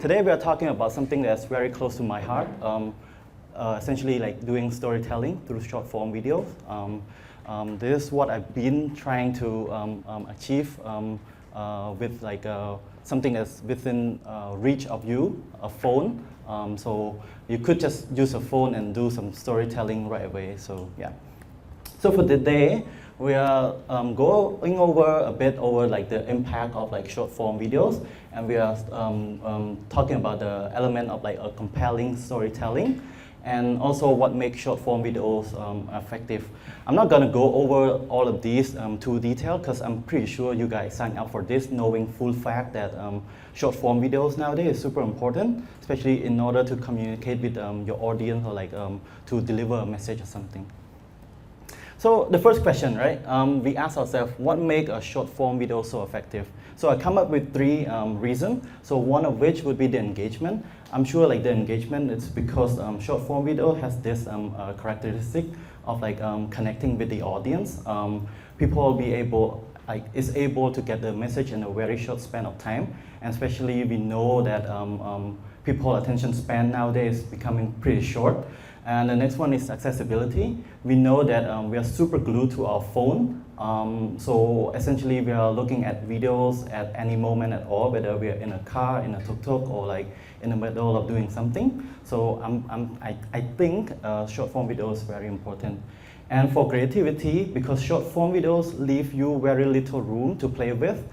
Today we are talking about something that's very close to my heart, essentially like doing storytelling through short form videos. This is what I've been trying to achieve with like something that's within reach of you, a phone. So you could just use a phone and do some storytelling right away. So yeah. So for today, we are going over a bit over like the impact of like short form videos, and we are talking about the element of like a compelling storytelling, and also what makes short form videos effective. I'm not gonna go over all of these too detailed because I'm pretty sure you guys signed up for this knowing full fact that short form videos nowadays is super important, especially in order to communicate with your audience or like to deliver a message or something. So the first question, right? We ask ourselves, what makes a short form video so effective? So I come up with three reasons. So one of which would be the engagement. I'm sure like the engagement is because short form video has this characteristic of like connecting with the audience. People will be able to get the message in a very short span of time, and especially we know that people's attention span nowadays is becoming pretty short. And the next one is accessibility. We know that we are super glued to our phone. So essentially we are looking at videos at any moment at all, whether we are in a car, in a tuk-tuk, or like in the middle of doing something. So I think short form video is very important. And for creativity, because short form videos leave you very little room to play with,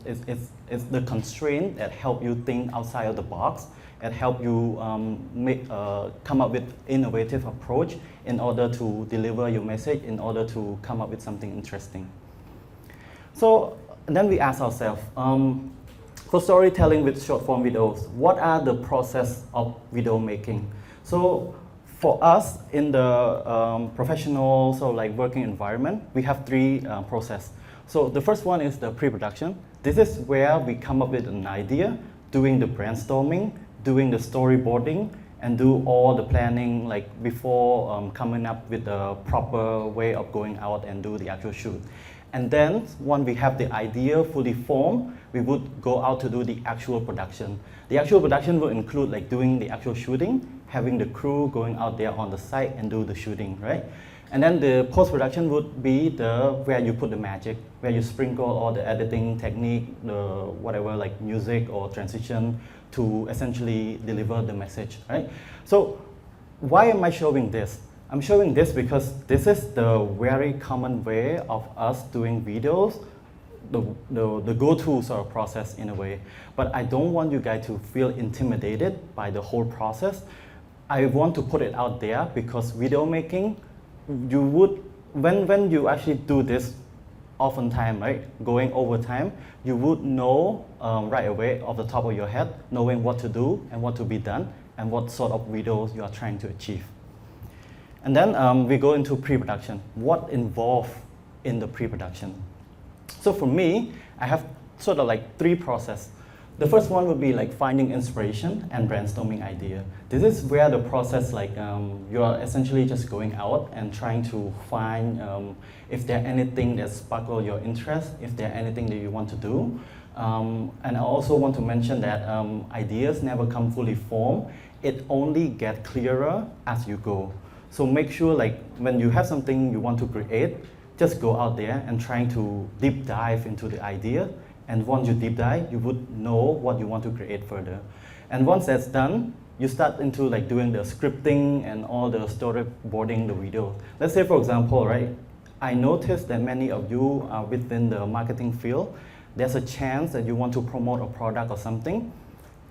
it's the constraint that help you think outside of the box, and help you come up with innovative approach in order to deliver your message, in order to come up with something interesting. So then we ask ourselves, for storytelling with short form videos, what are the process of video making? So for us in the professional, so like working environment, we have three process. So the first one is the pre-production. This is where we come up with an idea, doing the brainstorming, doing the storyboarding, and do all the planning like before coming up with the proper way of going out and do the actual shoot. And then when we have the idea fully formed, we would go out to do the actual production. The actual production will include like doing the actual shooting, having the crew going out there on the site and do the shooting, right? And then the post-production would be where you put the magic, where you sprinkle all the editing technique, the whatever like music or transition to essentially deliver the message, right? So why am I showing this? I'm showing this because this is the very common way of us doing videos, the go-to sort of process in a way. But I don't want you guys to feel intimidated by the whole process. I want to put it out there because video making, you would, when you actually do this oftentimes, right, going over time, you would know right away off the top of your head, knowing what to do and what to be done and what sort of videos you are trying to achieve. And then we go into pre-production. What involved in the pre-production? So for me, I have sort of like three processes. The first one would be like finding inspiration and brainstorming idea. This is where the process like you are essentially just going out and trying to find if there anything that sparkle your interest, if there anything that you want to do. And I also want to mention that ideas never come fully formed. It only gets clearer as you go. So make sure like when you have something you want to create, just go out there and trying to deep dive into the idea. And once you deep dive, you would know what you want to create further. And once that's done, you start into like doing the scripting and all the storyboarding the video. Let's say for example, right, I noticed that many of you are within the marketing field. There's a chance that you want to promote a product or something.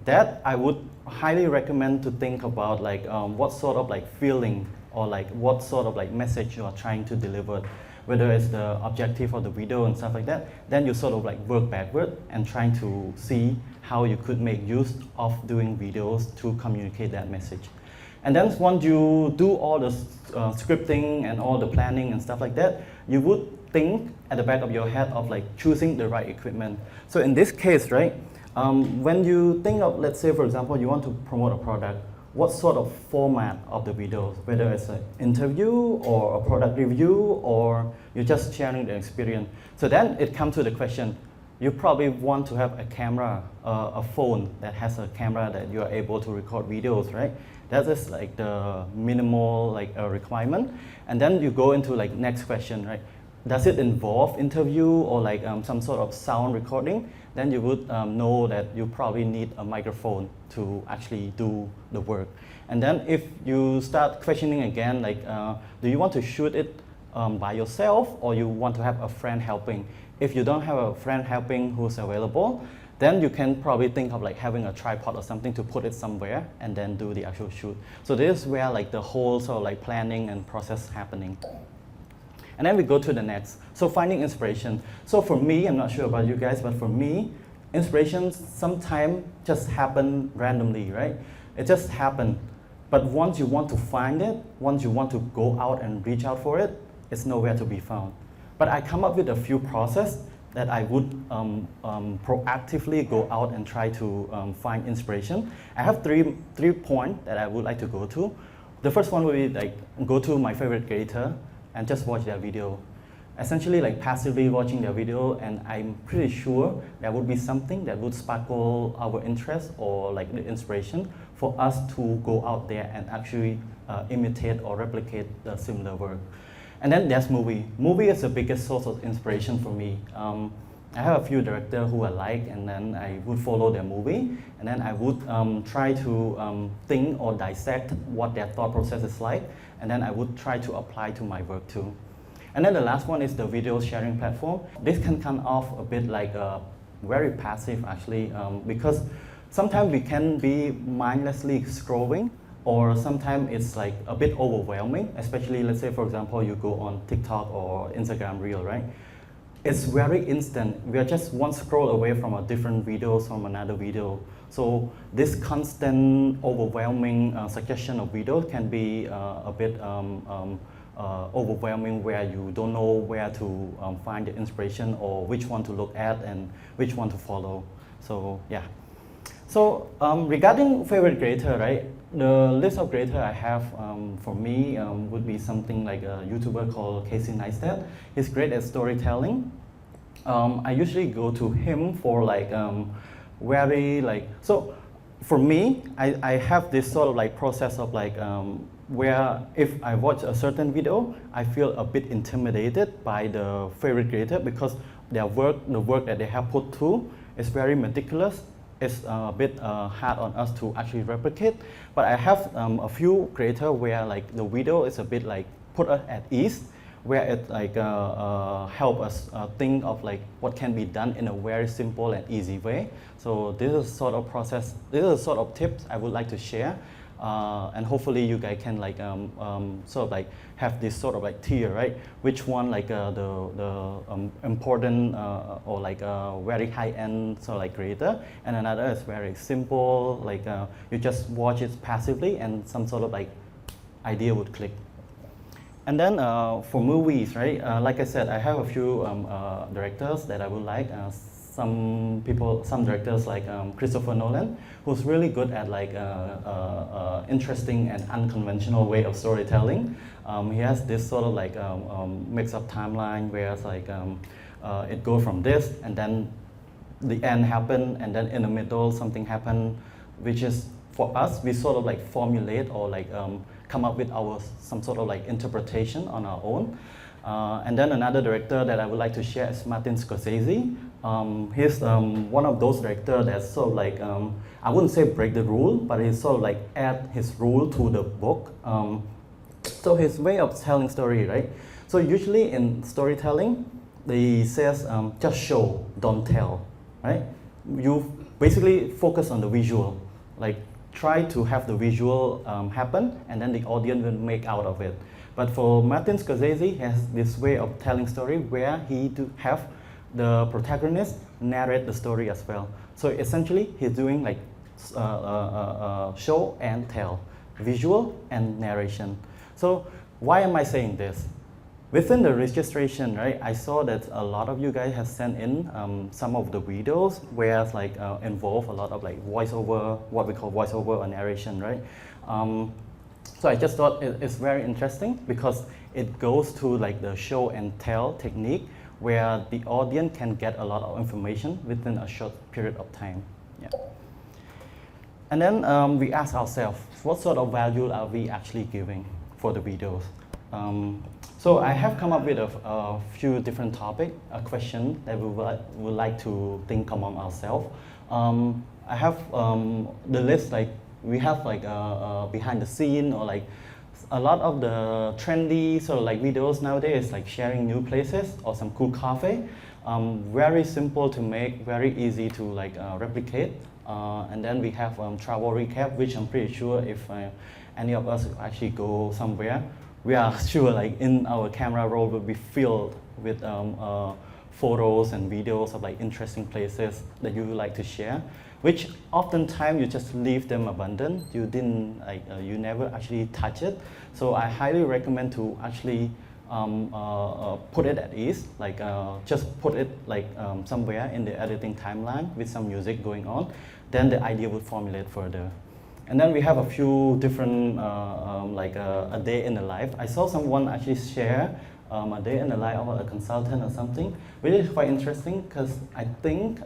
That I would highly recommend to think about like what sort of like feeling or like what sort of like message you are trying to deliver, whether it's the objective of the video and stuff like that. Then you sort of like work backward and trying to see how you could make use of doing videos to communicate that message. And then once you do all the scripting and all the planning and stuff like that, you would think at the back of your head of like choosing the right equipment. So in this case, right, when you think of, let's say for example, you want to promote a product, what sort of format of the videos, whether it's an interview or a product review or you're just sharing the experience. So then it comes to the question, you probably want to have a camera, a phone that has a camera that you are able to record videos, right? That is like the minimal like requirement. And then you go into like next question, right? Does it involve interview or like some sort of sound recording? Then you would know that you probably need a microphone to actually do the work. And then if you start questioning again, like do you want to shoot it by yourself or you want to have a friend helping? If you don't have a friend helping who's available, then you can probably think of like having a tripod or something to put it somewhere and then do the actual shoot. So this is where like the whole sort of like planning and process happening. And then we go to the next. So finding inspiration. So for me, I'm not sure about you guys, but for me, inspirations sometimes just happen randomly, right? It just happen. But once you want to find it, once you want to go out and reach out for it, it's nowhere to be found. But I come up with a few process that I would proactively go out and try to find inspiration. I have three points that I would like to go to. The first one would be like go to my favorite creator and just watch their video. Essentially like passively watching their video, and I'm pretty sure there would be something that would sparkle our interest or like the inspiration for us to go out there and actually imitate or replicate the similar work. And then there's movie. Movie is the biggest source of inspiration for me. I have a few directors who I like, and then I would follow their movie, and then I would try to think or dissect what their thought process is like, and then I would try to apply to my work too. And then the last one is the video sharing platform. This can come off a bit like very passive actually, because sometimes we can be mindlessly scrolling, or sometimes it's like a bit overwhelming, especially let's say for example you go on TikTok or Instagram Reel, right? It's very instant. We are just one scroll away from a different videos from another video. So this constant overwhelming suggestion of videos can be a bit overwhelming, where you don't know where to find the inspiration or which one to look at and which one to follow. So yeah. So regarding favorite creator, right? The list of creator I have for me would be something like a YouTuber called Casey Neistat. He's great at storytelling. I usually go to him for like very like, so for me, I have this sort of like process of like where if I watch a certain video, I feel a bit intimidated by the favorite creator because their work, the work that they have put through is very meticulous. It's a bit hard on us to actually replicate, but I have a few creators where like the video is a bit like put us at ease, where it like help us think of like what can be done in a very simple and easy way. So this is sort of process, this is sort of tips I would like to share. And hopefully you guys can like sort of like have this sort of like tier, right? Which one like the important or like very high-end sort of like creator, and another is very simple, like you just watch it passively and some sort of like idea would click. And then for movies, right? Like I said, I have a few directors that I would like. Some directors like Christopher Nolan, who's really good at like interesting and unconventional way of storytelling. He has this sort of like mix-up timeline where it's like it goes from this and then the end happen, and then in the middle something happen, which is for us, we sort of like formulate or like come up with our some sort of like interpretation on our own. And then another director that I would like to share is Martin Scorsese. He's one of those directors that sort of like, I wouldn't say break the rule, but he sort of like add his rule to the book. So his way of telling story, right? So usually in storytelling, he says just show, don't tell, right? You basically focus on the visual, like try to have the visual happen, and then the audience will make out of it. But for Martin Scorsese, he has this way of telling story where he do have the protagonist narrate the story as well. So essentially, he's doing like show and tell, visual and narration. So why am I saying this? Within the registration, right, I saw that a lot of you guys have sent in some of the videos where it's like involve a lot of like voiceover, what we call voiceover or narration, right? So I just thought it's very interesting because it goes to like the show and tell technique where the audience can get a lot of information within a short period of time. Yeah. And then we ask ourselves, what sort of value are we actually giving for the videos? So I have come up with a few different topics, a question that we would like to think among ourselves. I have the list, like we have like behind the scene, or like a lot of the trendy sort of like videos nowadays, like sharing new places or some cool cafe. Very simple to make, very easy to like replicate. And then we have travel recap, which I'm pretty sure if any of us actually go somewhere, we are sure like in our camera roll will be filled with photos and videos of like interesting places that you would like to share, which oftentimes you just leave them abandoned. You didn't like, you never actually touch it. So I highly recommend to actually put it at ease, like just put it like somewhere in the editing timeline with some music going on. Then the idea will formulate further. And then we have a few different, like a day in the life. I saw someone actually share a day in the life of a consultant or something, which is quite interesting because I think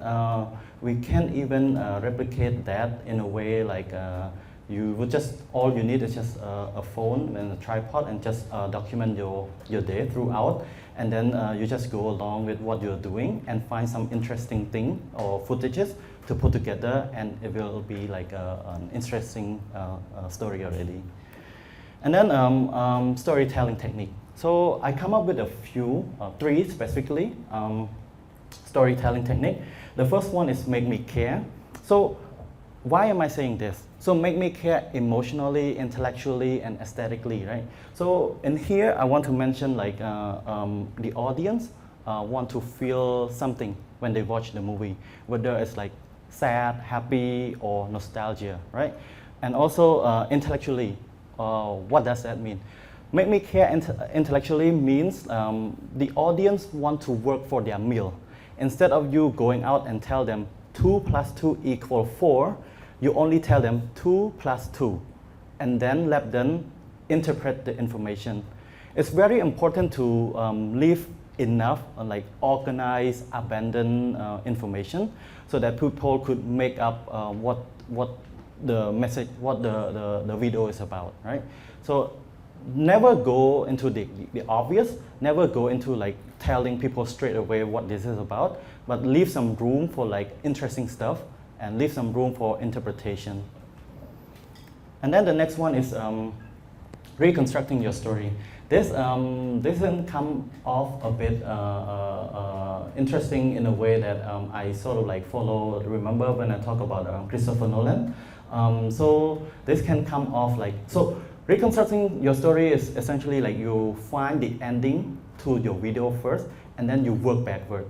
we can even replicate that in a way like you would just, all you need is just a phone and a tripod and just document your day throughout. And then you just go along with what you're doing and find some interesting thing or footages to put together, and it will be like an interesting story already. And then storytelling technique. So I come up with a few, three specifically, storytelling technique. The first one is make me care. So why am I saying this? So make me care emotionally, intellectually, and aesthetically, right? So in here, I want to mention like the audience want to feel something when they watch the movie, whether it's like sad, happy, or nostalgia, right? And also intellectually, what does that mean? Make me care intellectually means the audience want to work for their meal. Instead of you going out and tell them 2 plus 2 equal 4, you only tell them 2 plus 2, and then let them interpret the information. It's very important to leave enough like organized, abandoned information so that people could make up what the message, what the video is about, right? So never go into the obvious, never go into like telling people straight away what this is about, but leave some room for like interesting stuff and leave some room for interpretation. And then the next one is reconstructing your story. This doesn't come off a bit interesting in a way that I sort of like follow, remember when I talk about Christopher Nolan? So this can come off like, so reconstructing your story is essentially like you find the ending to your video first and then you work backward.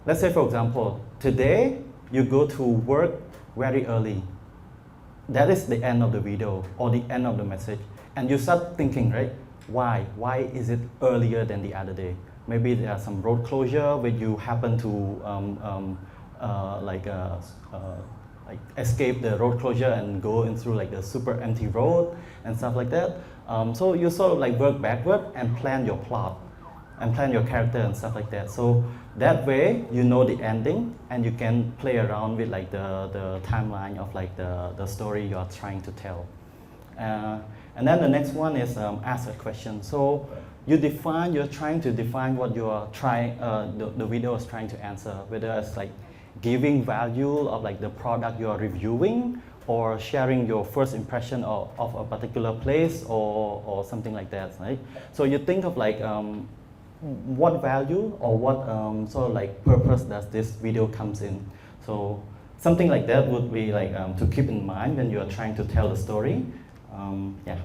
Let's say for example, today you go to work very early. That is the end of the video or the end of the message. And you start thinking, right? Why? Why is it earlier than the other day? Maybe there are some road closure where you happen to like escape the road closure and go in through like the super empty road and stuff like that. So you sort of like work backward and plan your plot and plan your character and stuff like that. So that way you know the ending and you can play around with like the timeline of like the story you are trying to tell. And then the next one is ask a question. So you're trying to define what you are trying, the video is trying to answer, whether it's like giving value of like the product you are reviewing or sharing your first impression of a particular place or something like that, right? So you think of like what value or what sort of like purpose does this video comes in. So something like that would be like to keep in mind when you are trying to tell the story. Yeah.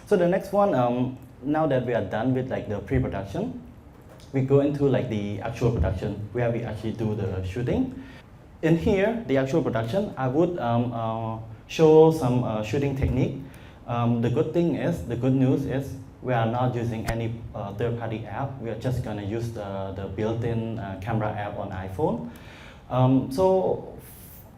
So the next one, now that we are done with like the pre-production, we go into like the actual production where we actually do the shooting. In here, the actual production, I would show some shooting technique. The good news is we are not using any third-party app. We are just gonna use the built-in camera app on iPhone. So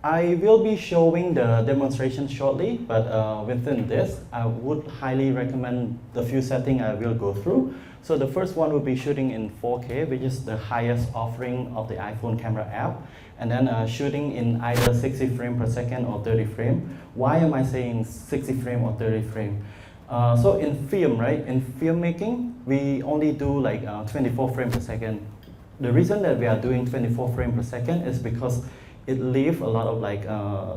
I will be showing the demonstration shortly, but within this, I would highly recommend the few settings I will go through. So the first one will be shooting in 4K, which is the highest offering of the iPhone camera app, and then shooting in either 60 frames per second or 30 frames. Why am I saying 60 frames or 30 frames? So in film, right, in filmmaking, we only do like 24 frames per second. The reason that we are doing 24 frames per second is because it leaves a lot of like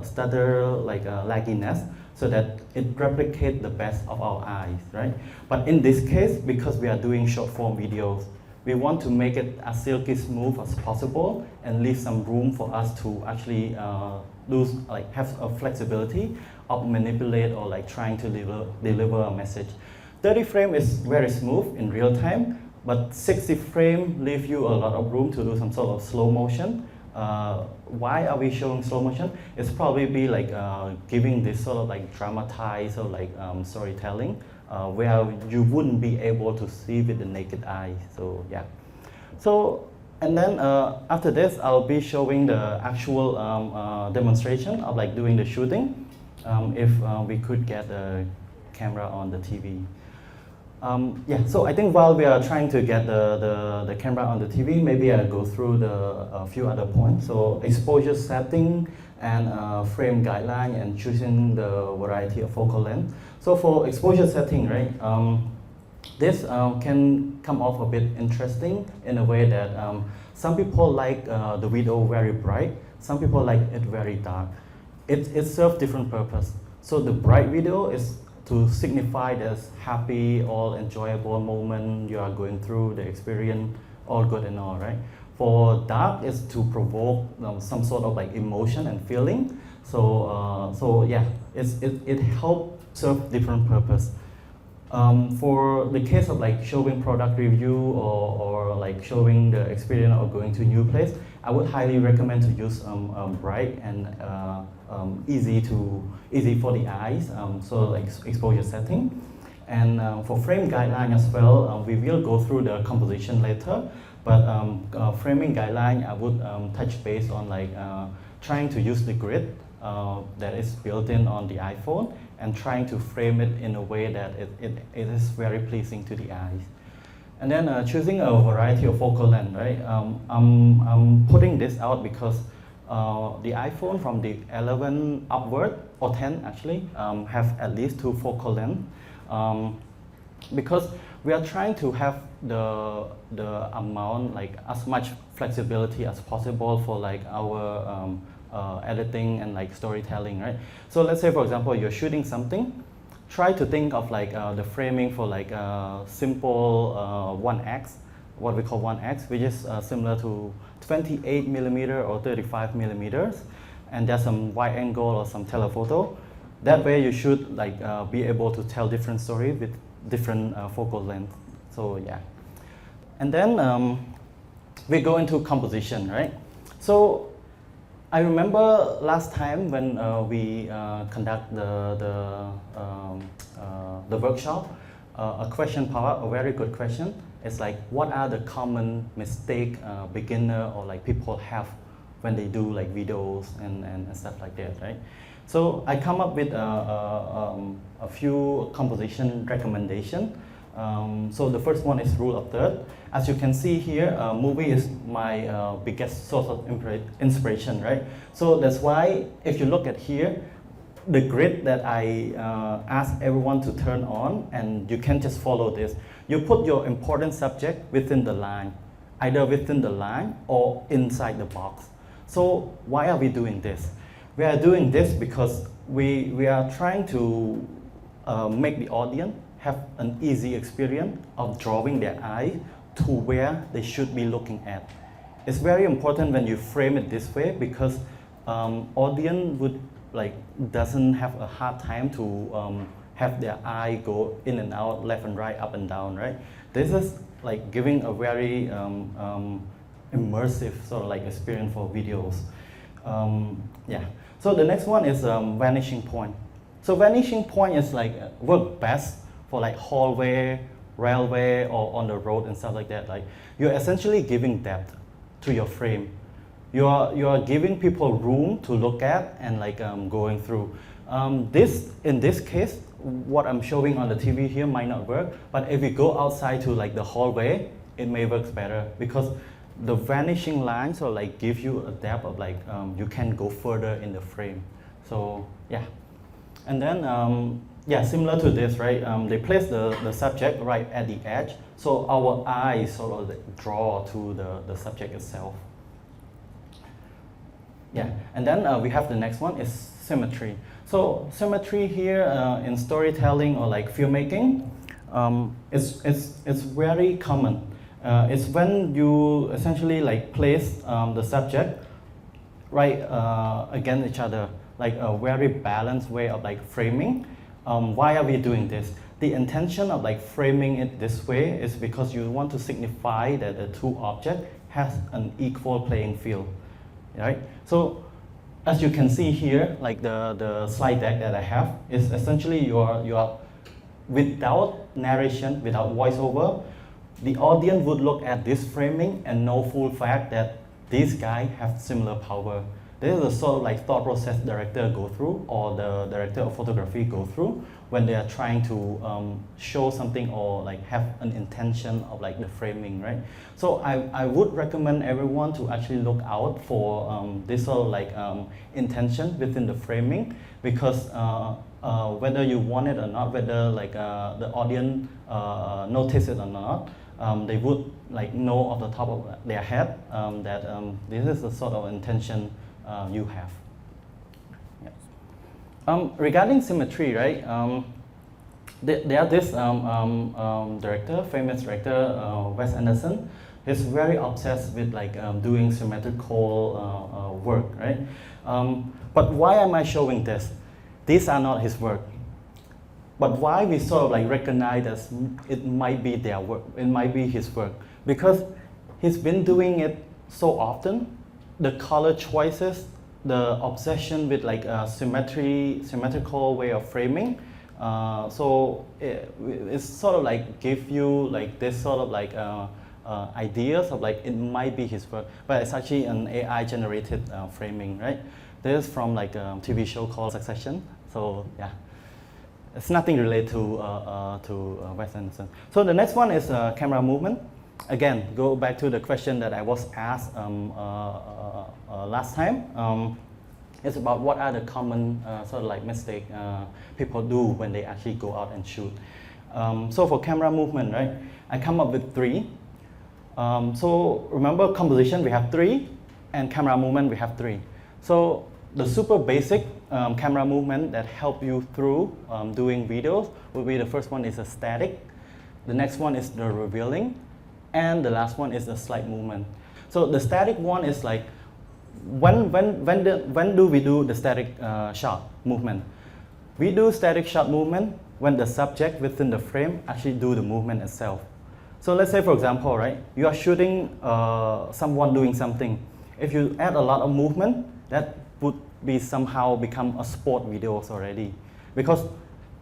stutter, like lagginess, so that it replicates the best of our eyes, right? But in this case, because we are doing short form videos, we want to make it as silky smooth as possible and leave some room for us to actually have a flexibility of manipulate or like trying to deliver a message. 30 frame is very smooth in real time, but 60 frame leave you a lot of room to do some sort of slow motion. Why are we showing slow motion? It's probably be like giving this sort of like dramatized or like storytelling where you wouldn't be able to see with the naked eye. So yeah. So and then after this, I'll be showing the actual demonstration of like doing the shooting. If we could get a camera on the TV. Yeah, so I think while we are trying to get the camera on the TV, maybe I'll go through a few other points. So exposure setting and frame guideline and choosing the variety of focal length. So for exposure setting, right, this can come off a bit interesting in a way that some people like the video very bright, some people like it very dark. It serves different purpose. So the bright video is to signify this happy, all enjoyable moment you are going through, the experience, all good and all, right? For dark is to provoke some sort of like emotion and feeling. So yeah, it helps serve different purpose. For the case of like showing product review or like showing the experience or going to a new place, I would highly recommend to use bright and easy for the eyes, so like exposure setting. And for frame guideline as well, we will go through the composition later, but framing guideline, I would touch base on like trying to use the grid that is built in on the iPhone and trying to frame it in a way that it is very pleasing to the eyes. And then choosing a variety of focal length, right? I'm putting this out because the iPhone from the 11 upward, or 10 actually, have at least 2 focal length. Because we are trying to have the amount, like as much flexibility as possible for like our editing and like storytelling, right? So let's say for example, you're shooting something, try to think of like the framing for like simple 1x, what we call 1x, which is similar to 28 millimeter or 35 millimeters, and there's some wide angle or some telephoto. That way you should like be able to tell different story with different focal length. So yeah. And then we go into composition, right? So I remember last time when we conduct the workshop, a question popped up, a very good question. It's like, what are the common mistake beginner or like people have when they do like videos and stuff like that, right? So I come up with a few composition recommendation. So the first one is rule of third. As you can see here, movie is my biggest source of inspiration, right? So that's why if you look at here, the grid that I ask everyone to turn on, and you can just follow this. You put your important subject within the line, either within the line or inside the box. So why are we doing this? We are doing this because we are trying to make the audience have an easy experience of drawing their eye to where they should be looking at. It's very important when you frame it this way because audience would like doesn't have a hard time to have their eye go in and out, left and right, up and down, right? This is like giving a very immersive sort of like experience for videos. Yeah. So the next one is vanishing point. So vanishing point is like work best for like hallway, railway, or on the road and stuff like that. Like you're essentially giving depth to your frame. you're giving people room to look at and like going through. In this case, what I'm showing on the TV here might not work, but if we go outside to like the hallway, it may work better because the vanishing lines or like give you a depth of like you can go further in the frame. So yeah, and then yeah, similar to this, right? They place the subject right at the edge, so our eyes sort of like draw to the subject itself. Yeah, and then we have the next one is symmetry. So symmetry here in storytelling or like filmmaking, it's very common. It's when you essentially like place the subject right against each other, like a very balanced way of like framing. Why are we doing this? The intention of like framing it this way is because you want to signify that the two objects has an equal playing field, right? So as you can see here, like the slide deck that I have is essentially you are without narration, without voiceover, the audience would look at this framing and know full fact that these guys have similar power. This is the sort of like thought process director go through or the director of photography go through when they are trying to show something or like have an intention of like the framing, right? So I would recommend everyone to actually look out for this sort of like intention within the framing because whether you want it or not, whether like the audience notice it or not, they would like know off the top of their head that this is the sort of intention you have. Yeah. Regarding symmetry, right? There are this director, famous director, Wes Anderson. He's very obsessed with like doing symmetrical work, right? But why am I showing this? These are not his work. But why we sort of like recognize as it might be their work, it might be his work, because he's been doing it so often. The color choices, the obsession with like symmetrical way of framing. So it's sort of like give you like this sort of like ideas of like it might be his work, but it's actually an AI generated framing, right? This is from like a TV show called Succession. So yeah. It's nothing related to Wes Anderson. So the next one is camera movement. Again, go back to the question that I was asked last time. It's about what are the common sort of like mistake people do when they actually go out and shoot. So for camera movement, right, I come up with 3. So remember composition, we have 3, and camera movement, we have 3. So the super basic camera movement that help you through doing videos will be the first one is a static, the next one is the revealing, and the last one is the slide movement. So the static one is like when do we do the static shot movement? We do static shot movement when the subject within the frame actually do the movement itself. So let's say for example, right, you are shooting someone doing something. If you add a lot of movement, that would be somehow become a sport videos already, because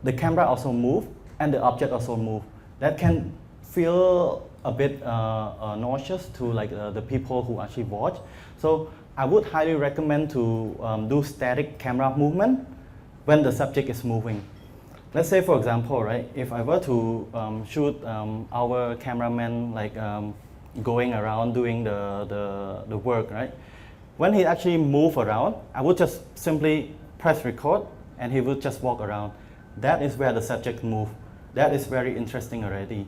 the camera also move and the object also move. That can feel a bit nauseous to like the people who actually watch. So I would highly recommend to do static camera movement when the subject is moving. Let's say for example, right, if I were to shoot our cameraman like going around doing the work, right? When he actually move around, I would just simply press record and he would just walk around. That is where the subject move. That is very interesting already,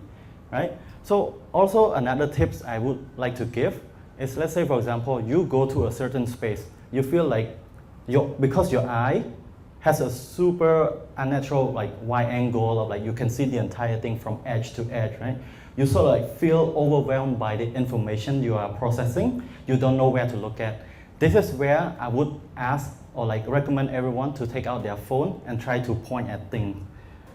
right? So also another tips I would like to give is, let's say for example, you go to a certain space. You feel like, because your eye has a super unnatural like wide angle of like you can see the entire thing from edge to edge, right? You sort of like feel overwhelmed by the information you are processing. You don't know where to look at. This is where I would ask or like recommend everyone to take out their phone and try to point at things.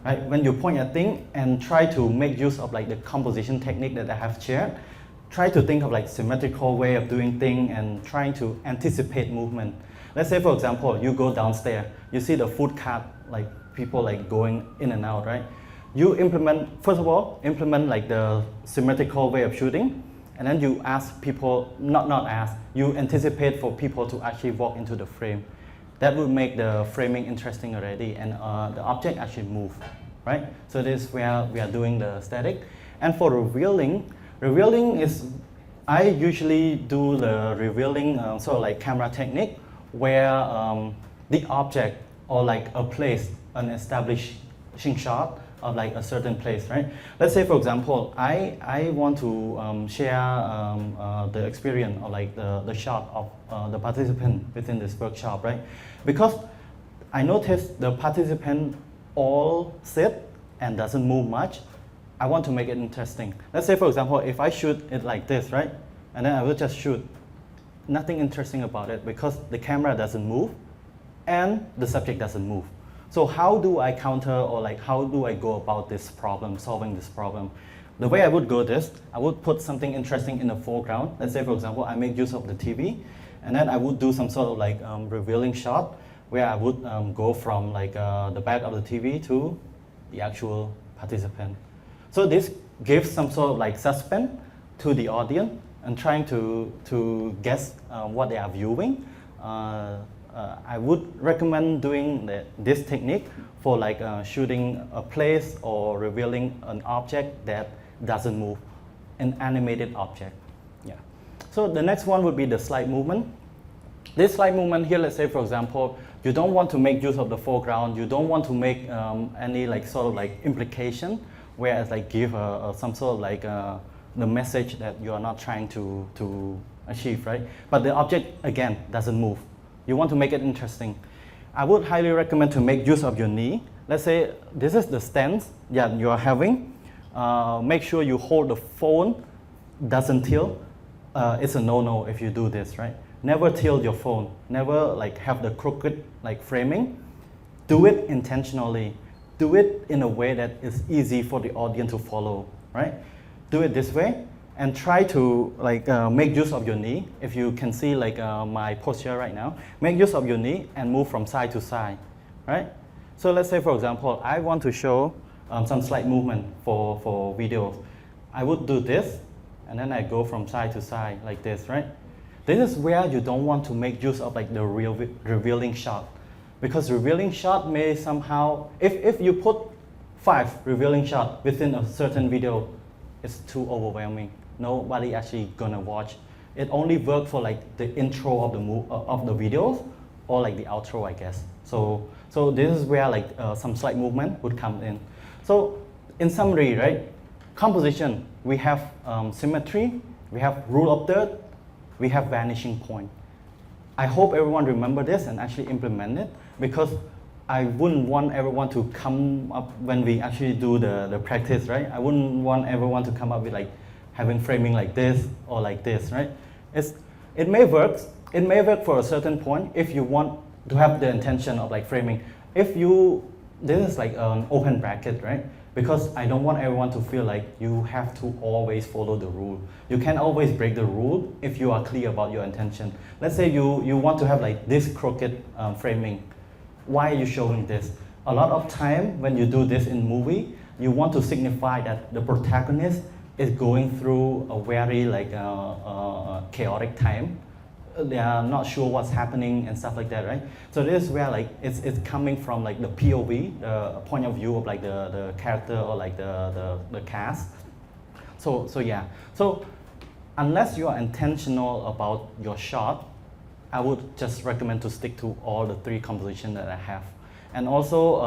Right? When you point at things and try to make use of like the composition technique that I have shared, try to think of like symmetrical way of doing things and trying to anticipate movement. Let's say for example, you go downstairs, you see the food cart, like people like going in and out, right? You implement, first of all, implement like the symmetrical way of shooting. and then you ask people, not ask, you anticipate for people to actually walk into the frame. That would make the framing interesting already, and the object actually move, right? So this is where we are doing the static. And for revealing is, I usually do the revealing sort of like camera technique, where the object or like a place, an establishing shot of like a certain place, right? Let's say, for example, I want to share the experience or like the shot of the participant within this workshop, right? Because I noticed the participant all sit and doesn't move much. I want to make it interesting. Let's say, for example, if I shoot it like this, right? And then I will just shoot. Nothing interesting about it because the camera doesn't move and the subject doesn't move. So how do I counter, or like how do I go about this problem, solving this problem? The way I would go this, I would put something interesting in the foreground. Let's say, for example, I make use of the TV, and then I would do some sort of like revealing shot where I would go from like the back of the TV to the actual participant. So this gives some sort of like suspense to the audience and trying to guess what they are viewing. I would recommend doing this technique for like shooting a place or revealing an object that doesn't move, an animated object. Yeah. So the next one would be the slide movement. This slide movement here, let's say, for example, you don't want to make use of the foreground. You don't want to make any like sort of like implication, whereas like give some sort of like the message that you are not trying to achieve, right? But the object again doesn't move. You want to make it interesting. I would highly recommend to make use of your knee. Let's say this is the stance that you are having. Make sure you hold the phone, doesn't tilt. It's a no-no if you do this, right? Never tilt your phone. Never like have the crooked like framing. Do it intentionally. Do it in a way that is easy for the audience to follow, right? Do it this way. And try to like make use of your knee. If you can see like my posture right now, make use of your knee and move from side to side, right? So let's say, for example, I want to show some slight movement for videos. I would do this, and then I go from side to side like this, right? This is where you don't want to make use of like the revealing shot, because revealing shot may somehow, if you put 5 revealing shots within a certain video, it's too overwhelming. Nobody actually gonna watch. It only works for like the intro of the videos or like the outro, I guess. So this is where like some slight movement would come in. So in summary, right? Composition, we have symmetry, we have rule of third, we have vanishing point. I hope everyone remember this and actually implement it, because I wouldn't want everyone to come up when we actually do the practice, right? I wouldn't want everyone to come up with like having framing like this or like this, right? It may work for a certain point if you want to have the intention of like framing. This is like an open bracket, right? Because I don't want everyone to feel like you have to always follow the rule. You can always break the rule if you are clear about your intention. Let's say you want to have like this crooked framing. Why are you showing this? A lot of time when you do this in movie, you want to signify that the protagonist is going through a very like chaotic time. They are not sure what's happening and stuff like that, right? So this is where like it's coming from like the POV, the point of view of like the character or like the cast. So yeah. So unless you are intentional about your shot, I would just recommend to stick to all the 3 compositions that I have. And also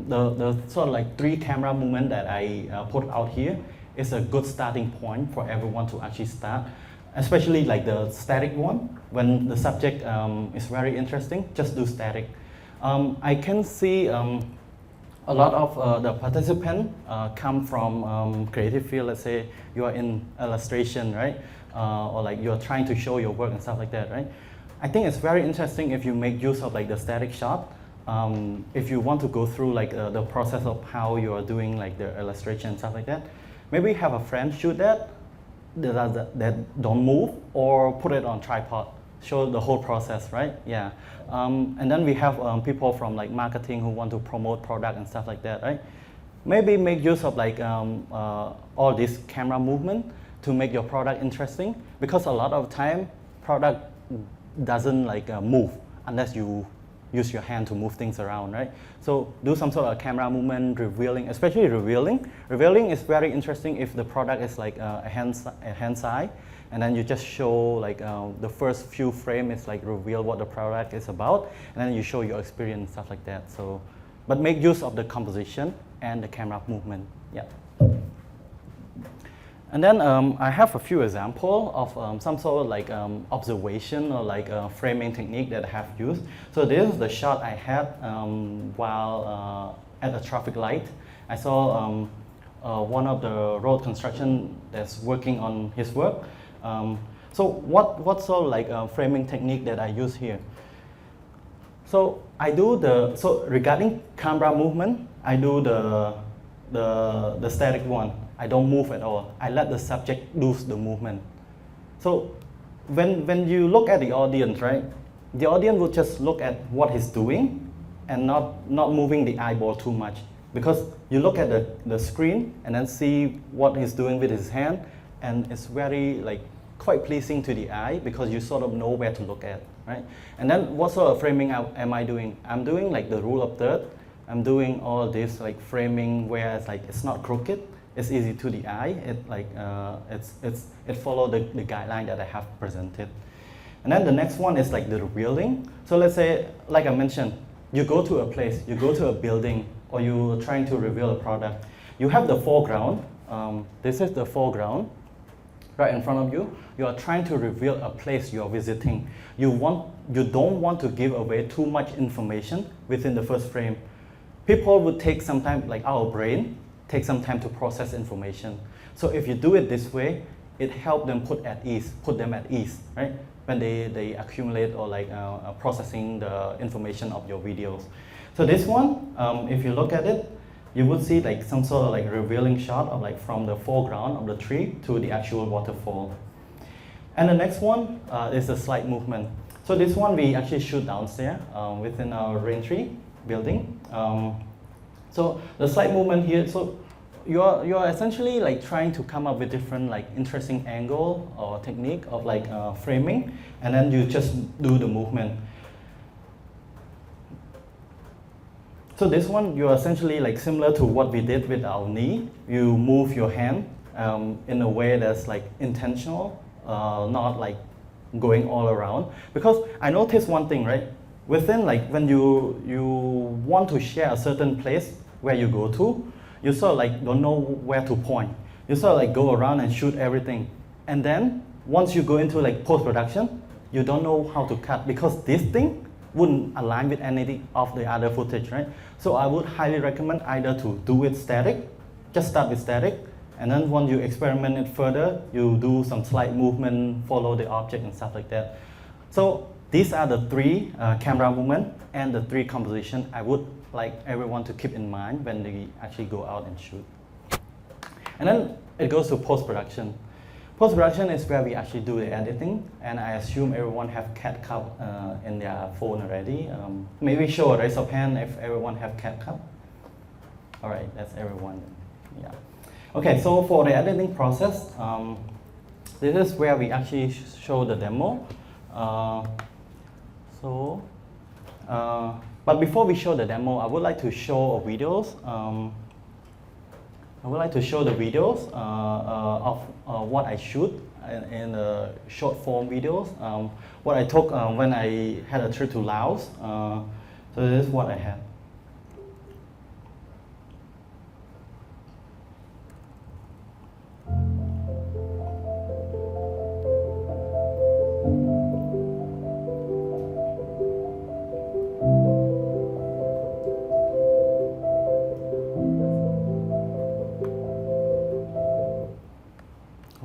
the sort of like 3 camera movement that I put out here is a good starting point for everyone to actually start, especially like the static one. When the subject is very interesting, just do static. I can see a lot of the participants come from creative field. Let's say you are in illustration, right? Or like you're trying to show your work and stuff like that, right? I think it's very interesting if you make use of like the static shot. If you want to go through like the process of how you are doing like the illustration and stuff like that, maybe have a friend shoot that don't move, or put it on tripod, show the whole process, right? Yeah. And then we have people from like marketing who want to promote product and stuff like that, right? Maybe make use of like all this camera movement to make your product interesting, because a lot of time product doesn't like move unless you use your hand to move things around, right? So do some sort of camera movement, revealing, especially revealing. Revealing is very interesting if the product is like a hand side, and then you just show like the first few frames is like reveal what the product is about, and then you show your experience, stuff like that. So, but make use of the composition and the camera movement, yeah. And then I have a few examples of some sort of like observation or like framing technique that I have used. So this is the shot I had while at a traffic light. I saw one of the road construction that's working on his work. So what sort of like framing technique that I use here? So I do so regarding camera movement, I do the static one. I don't move at all. I let the subject do the movement. So when you look at the audience, right, the audience will just look at what he's doing and not moving the eyeball too much. Because you look at the screen and then see what he's doing with his hand, and it's very like quite pleasing to the eye because you sort of know where to look at, right? And then what sort of framing am I doing? I'm doing like the rule of third. I'm doing all this like framing where it's like it's not crooked. It's easy to the eye. It like it follows the guideline that I have presented. And then the next one is like the revealing. So let's say, like I mentioned, you go to a place, you go to a building, or you're trying to reveal a product. You have the foreground. This is the foreground right in front of you. You are trying to reveal a place you are visiting. You don't want to give away too much information within the first frame. People would take some time, like our brain, take some time to process information. So if you do it this way, it helps them put them at ease, right? When they accumulate or like processing the information of your videos. So this one, if you look at it, you would see like some sort of like revealing shot of like from the foreground of the tree to the actual waterfall. And the next one is the slide movement. So this one we actually shoot downstairs within our Raintree building. So the slide movement here, so you're essentially like trying to come up with different like interesting angle or technique of like framing, and then you just do the movement. So this one, you're essentially like similar to what we did with our knee. You move your hand in a way that's like intentional, not like going all around. Because I noticed one thing, right? Within like when you want to share a certain place where you go to, you sort of like don't know where to point. You sort of like go around and shoot everything. And then once you go into like post-production, you don't know how to cut because this thing wouldn't align with any of the other footage, right? So I would highly recommend either to do it static, just start with static, and then once you experiment it further, you do some slight movement, follow the object and stuff like that. So these are the three camera movement and the three composition I would like everyone to keep in mind when they actually go out and shoot. And then it goes to post-production. Post-production is where we actually do the editing, and I assume everyone have CapCut in their phone already. Maybe show a raise of hand if everyone have CapCut. All right, that's everyone. Yeah. Okay, so for the editing process, this is where we actually show the demo. But before we show the demo, I would like to show videos. I would like to show the videos of what I shoot in the short form videos. What I took when I had a trip to Laos. So this is what I had.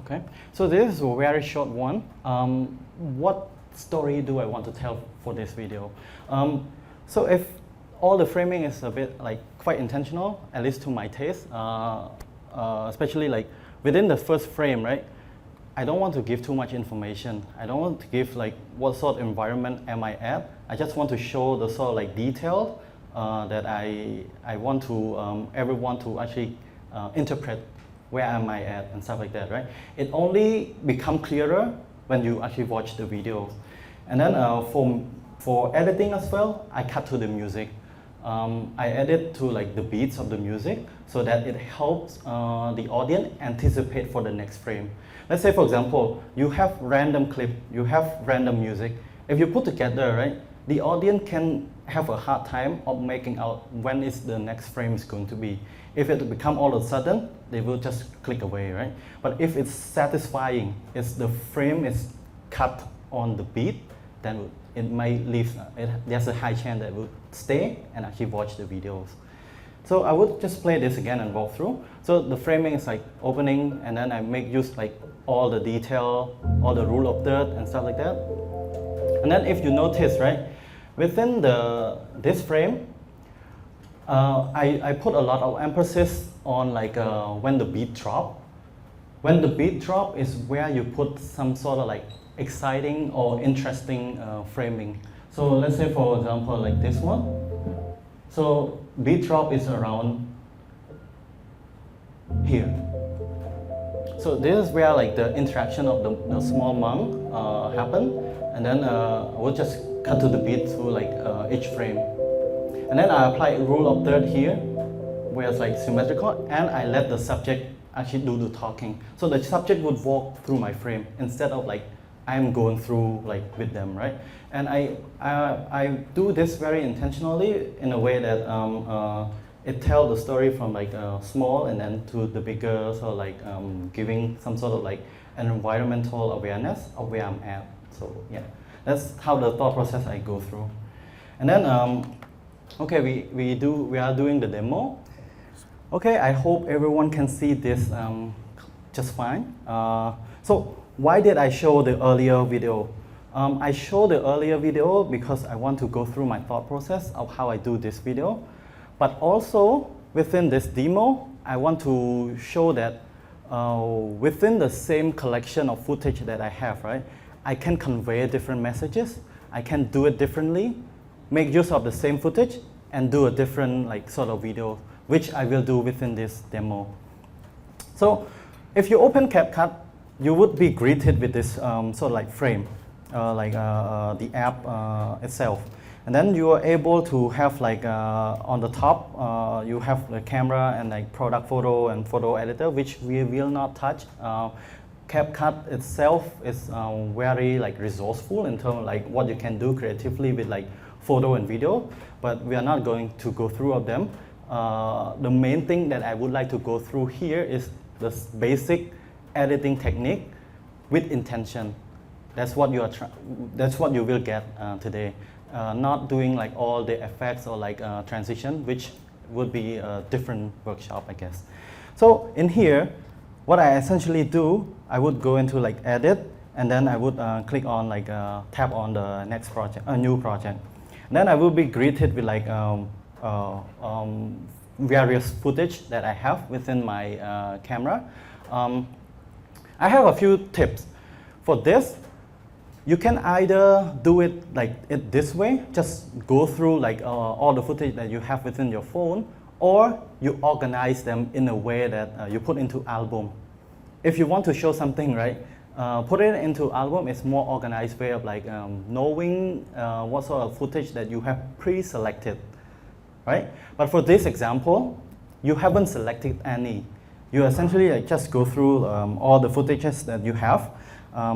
Okay, so this is a very short one. What story do I want to tell for this video? So if all the framing is a bit like quite intentional, at least to my taste, especially like within the first frame, right? I don't want to give too much information. I don't want to give like what sort of environment am I at. I just want to show the sort of like detail that I want to everyone to actually interpret where am I at, and stuff like that, right? It only become clearer when you actually watch the video. And then for editing as well, I cut to the music. I edit to like the beats of the music so that it helps the audience anticipate for the next frame. Let's say, for example, you have random clip, you have random music. If you put together, right, the audience can have a hard time of making out when is the next frame is going to be. If it become all of a sudden, they will just click away, right? But if it's satisfying, if the frame is cut on the beat, then it might leave, there's a high chance that it will stay and actually watch the videos. So I would just play this again and walk through. So the framing is like opening, and then I make use like all the detail, all the rule of third and stuff like that. And then if you notice, right, within this frame, I put a lot of emphasis on like when the beat drop. When the beat drop is where you put some sort of like exciting or interesting framing. So let's say, for example, like this one. So beat drop is around here. So this is where like the interaction of the small monk happen, and then we'll just cut to the beat through like each frame. And then I apply rule of third here, where it's like symmetrical, and I let the subject actually do the talking. So the subject would walk through my frame instead of like I'm going through like with them, right? And I do this very intentionally in a way that it tells the story from like small and then to the bigger, so like giving some sort of like an environmental awareness of where I'm at. So yeah, that's how the thought process I go through. And then okay, we are doing the demo. Okay, I hope everyone can see this just fine. So why did I show the earlier video? I showed the earlier video because I want to go through my thought process of how I do this video. But also within this demo, I want to show that within the same collection of footage that I have, right, I can convey different messages. I can do it differently, make use of the same footage, and do a different like sort of video, which I will do within this demo. So if you open CapCut, you would be greeted with this sort of like frame, the app itself. And then you are able to have like on the top, you have the camera and like product photo and photo editor, which we will not touch. CapCut itself is very like resourceful in terms of like what you can do creatively with like photo and video, but we are not going to go through of them. The main thing that I would like to go through here is the basic editing technique with intention. That's what you are. That's what you will get today. Not doing like all the effects or like transition, which would be a different workshop, I guess. So in here, what I essentially do, I would go into like edit, and then I would click on like tap on the next project, a new project. And then I will be greeted with like various footage that I have within my camera. I have a few tips. For this, you can either do it like it this way, just go through like all the footage that you have within your phone, or you organize them in a way that you put into album. If you want to show something, right, put it into album. It's more organized way of like knowing what sort of footage that you have pre-selected, right? But for this example, you haven't selected any. You essentially like just go through all the footages that you have.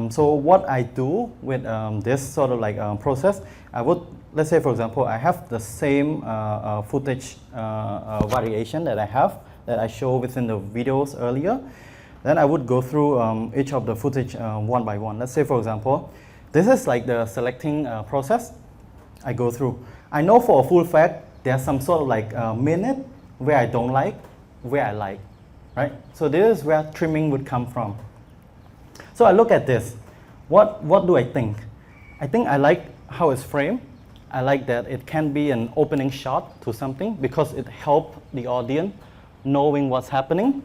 So what I do with this sort of like process, I would, let's say for example, I have the same footage variation that I have, that I show within the videos earlier. Then I would go through each of the footage one by one. Let's say for example, this is like the selecting process I go through. I know for a full fact, there's some sort of like minute where I don't like, where I like, right? So this is where trimming would come from. So I look at this. What do I think? I think I like how it's framed. I like that it can be an opening shot to something because it helps the audience knowing what's happening.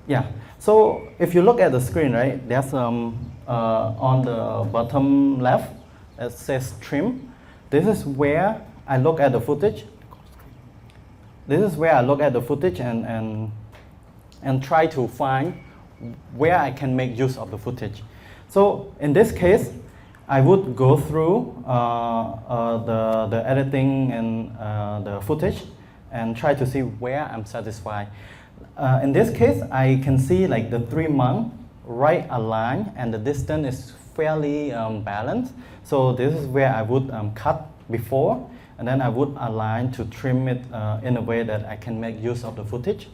Yeah. So if you look at the screen, right, there's on the bottom left, it says trim. This is where I look at the footage. This is where I look at the footage and and try to find where I can make use of the footage. So in this case, I would go through the editing and the footage and try to see where I'm satisfied. In this case, I can see like the 3 months right aligned and the distance is fairly balanced. So this is where I would cut before, and then I would align to trim it in a way that I can make use of the footage.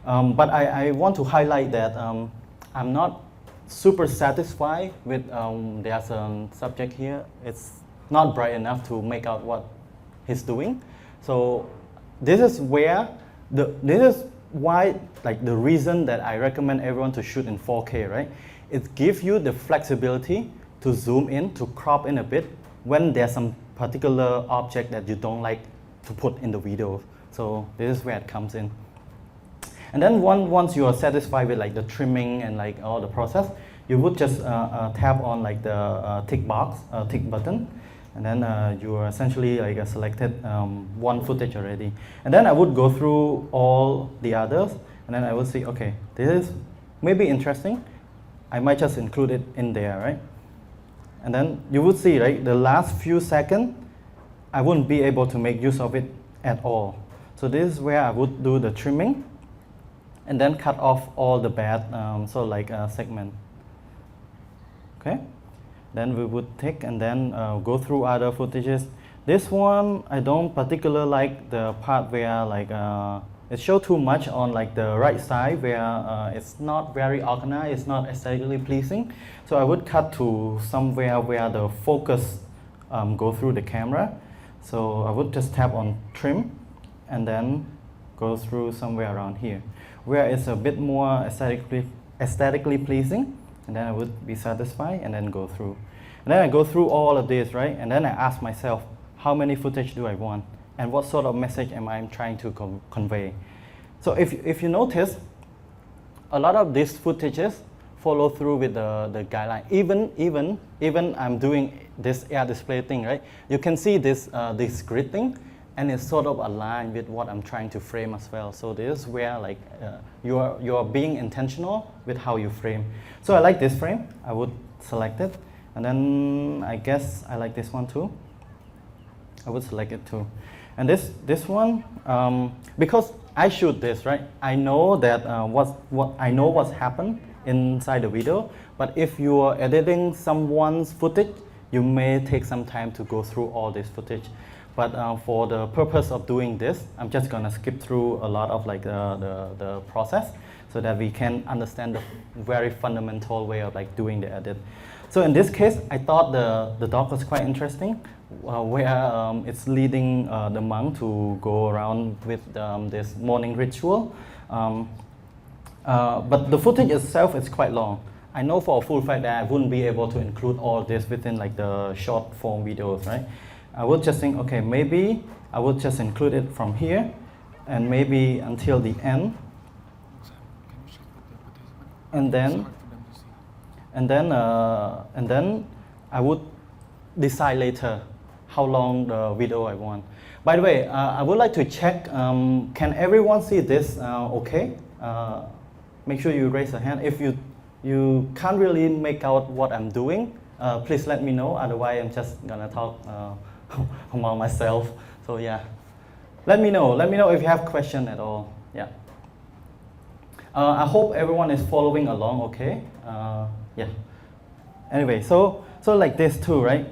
But I want to highlight that I'm not super satisfied with, there's a subject here. It's not bright enough to make out what he's doing. So this is where, this is why, like the reason that I recommend everyone to shoot in 4K, right? It gives you the flexibility to zoom in, to crop in a bit when there's some particular object that you don't like to put in the video. So this is where it comes in. And then once you are satisfied with like the trimming and like all the process, you would just tap on like the tick button, and then you are essentially like selected one footage already. And then I would go through all the others, and then I would see, okay, this is maybe interesting. I might just include it in there, right? And then you would see, right, the last few seconds, I wouldn't be able to make use of it at all. So this is where I would do the trimming, and then cut off all the bad, so like segment. Okay, then we would take and then go through other footages. This one, I don't particularly like the part where like it shows too much on like the right side where it's not very organized, it's not aesthetically pleasing. So I would cut to somewhere where the focus go through the camera. So I would just tap on trim and then go through somewhere around here, where it's a bit more aesthetically pleasing, and then I would be satisfied and then go through. And then I go through all of this, right? And then I ask myself, how many footage do I want? And what sort of message am I trying to convey? So if you notice, a lot of these footages follow through with the guideline. Even I'm doing this air display thing, right? You can see this grid thing, and it's sort of aligned with what I'm trying to frame as well. So this is where like you are being intentional with how you frame. So I like this frame. I would select it, and then I guess I like this one too. I would select it too. And this one, because I shoot this, right? I know that I know what's happened inside the video. But if you are editing someone's footage, you may take some time to go through all this footage. But for the purpose of doing this, I'm just gonna skip through a lot of like the process so that we can understand the very fundamental way of like doing the edit. So in this case, I thought the dog was quite interesting, where it's leading the monk to go around with this morning ritual. But the footage itself is quite long. I know for a full fact that I wouldn't be able to include all this within like the short form videos, right? I would just think, okay, maybe I would just include it from here and maybe until the end. And then I would decide later how long the video I want. By the way, I would like to check, can everyone see this okay? Make sure you raise a hand. If you can't really make out what I'm doing, please let me know. Otherwise, I'm just gonna talk among myself. So yeah, let me know if you have question at all. Yeah. I hope everyone is following along okay. Yeah. Anyway, so like this too, right?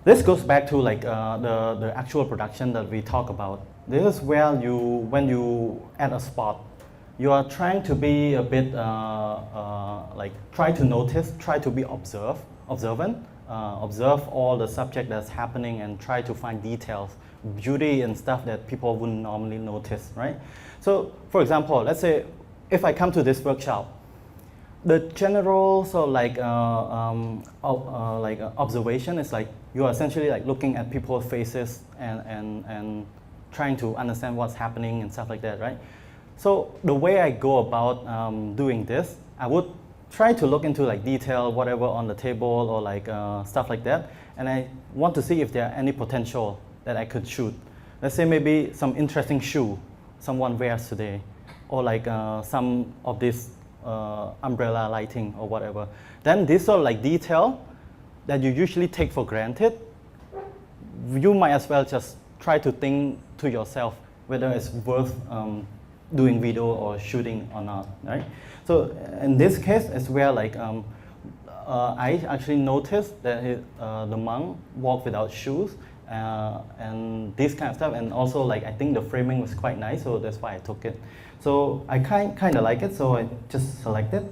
This goes back to like the actual production that we talk about. This is where when you add a spot, you are trying to be a bit like try to notice, try to be observant, observe all the subject that's happening and try to find details, beauty and stuff that people wouldn't normally notice, right? So for example, let's say if I come to this workshop, the general observation is like you are essentially like looking at people's faces and trying to understand what's happening and stuff like that, right? So the way I go about doing this, I would try to look into like detail, whatever on the table or like stuff like that, and I want to see if there are any potential that I could shoot. Let's say maybe some interesting shoe someone wears today. or like some of this umbrella lighting or whatever. Then this sort of like detail that you usually take for granted, you might as well just try to think to yourself whether it's worth doing video or shooting or not, right? So in this case, it's where like I actually noticed that the monk walked without shoes and this kind of stuff, and also like I think the framing was quite nice, so that's why I took it. So I kind of like it, so I just selected.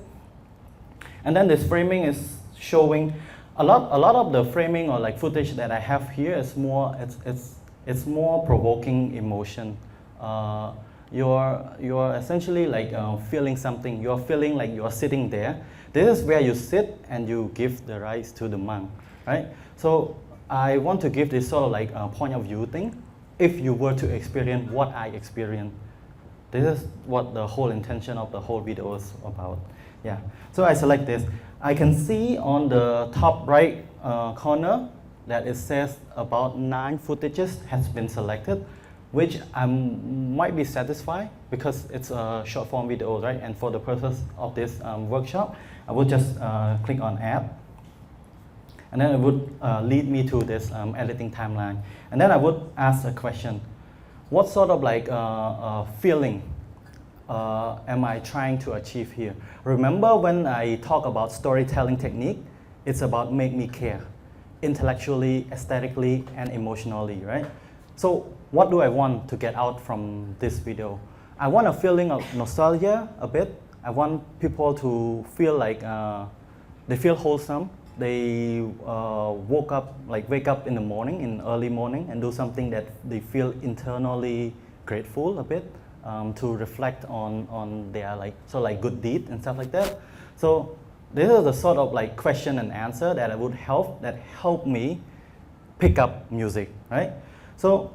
And then this framing is showing a lot of the framing or like footage that I have here is more it's more provoking emotion. You're essentially like feeling something. You're feeling like you're sitting there. This is where you sit and you give the rice to the monk, right? So I want to give this sort of like point of view thing. If you were to experience what I experienced, this is what the whole intention of the whole video is about. Yeah. So I select this. I can see on the top right corner that it says about 9 footages has been selected, which I might be satisfied because it's a short form video, right? And for the purpose of this workshop, I would just click on add. And then it would lead me to this editing timeline. And then I would ask a question. What sort of like feeling am I trying to achieve here? Remember when I talk about storytelling technique, it's about make me care, intellectually, aesthetically, and emotionally, right? So what do I want to get out from this video? I want a feeling of nostalgia a bit. I want people to feel like they feel wholesome. They wake up in the morning, in early morning, and do something that they feel internally grateful a bit, to reflect on their like good deed and stuff like that. So this is the sort of like question and answer that help me pick up music, right? So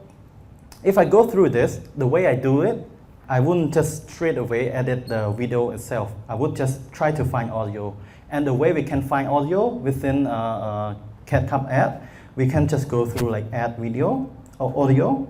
if I go through this, the way I do it, I wouldn't just straight away edit the video itself. I would just try to find audio. And the way we can find audio within CapCut Add, we can just go through like add video or audio.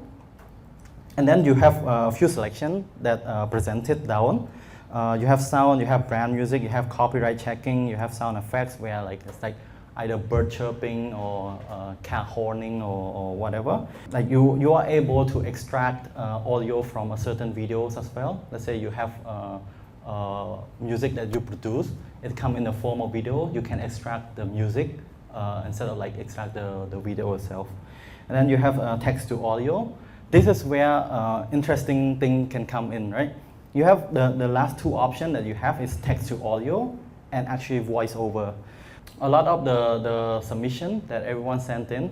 And then you have a few selections that presented down. You have sound, you have brand music, you have copyright checking, you have sound effects where like it's like either bird chirping or cat horning or whatever. Like you are able to extract audio from a certain videos as well. Let's say you have music that you produce, it comes in the form of video, you can extract the music instead of like extract the video itself. And then you have text to audio. This is where interesting thing can come in, right? You have the last 2 options that you have is text to audio and actually voiceover. A lot of the submission that everyone sent in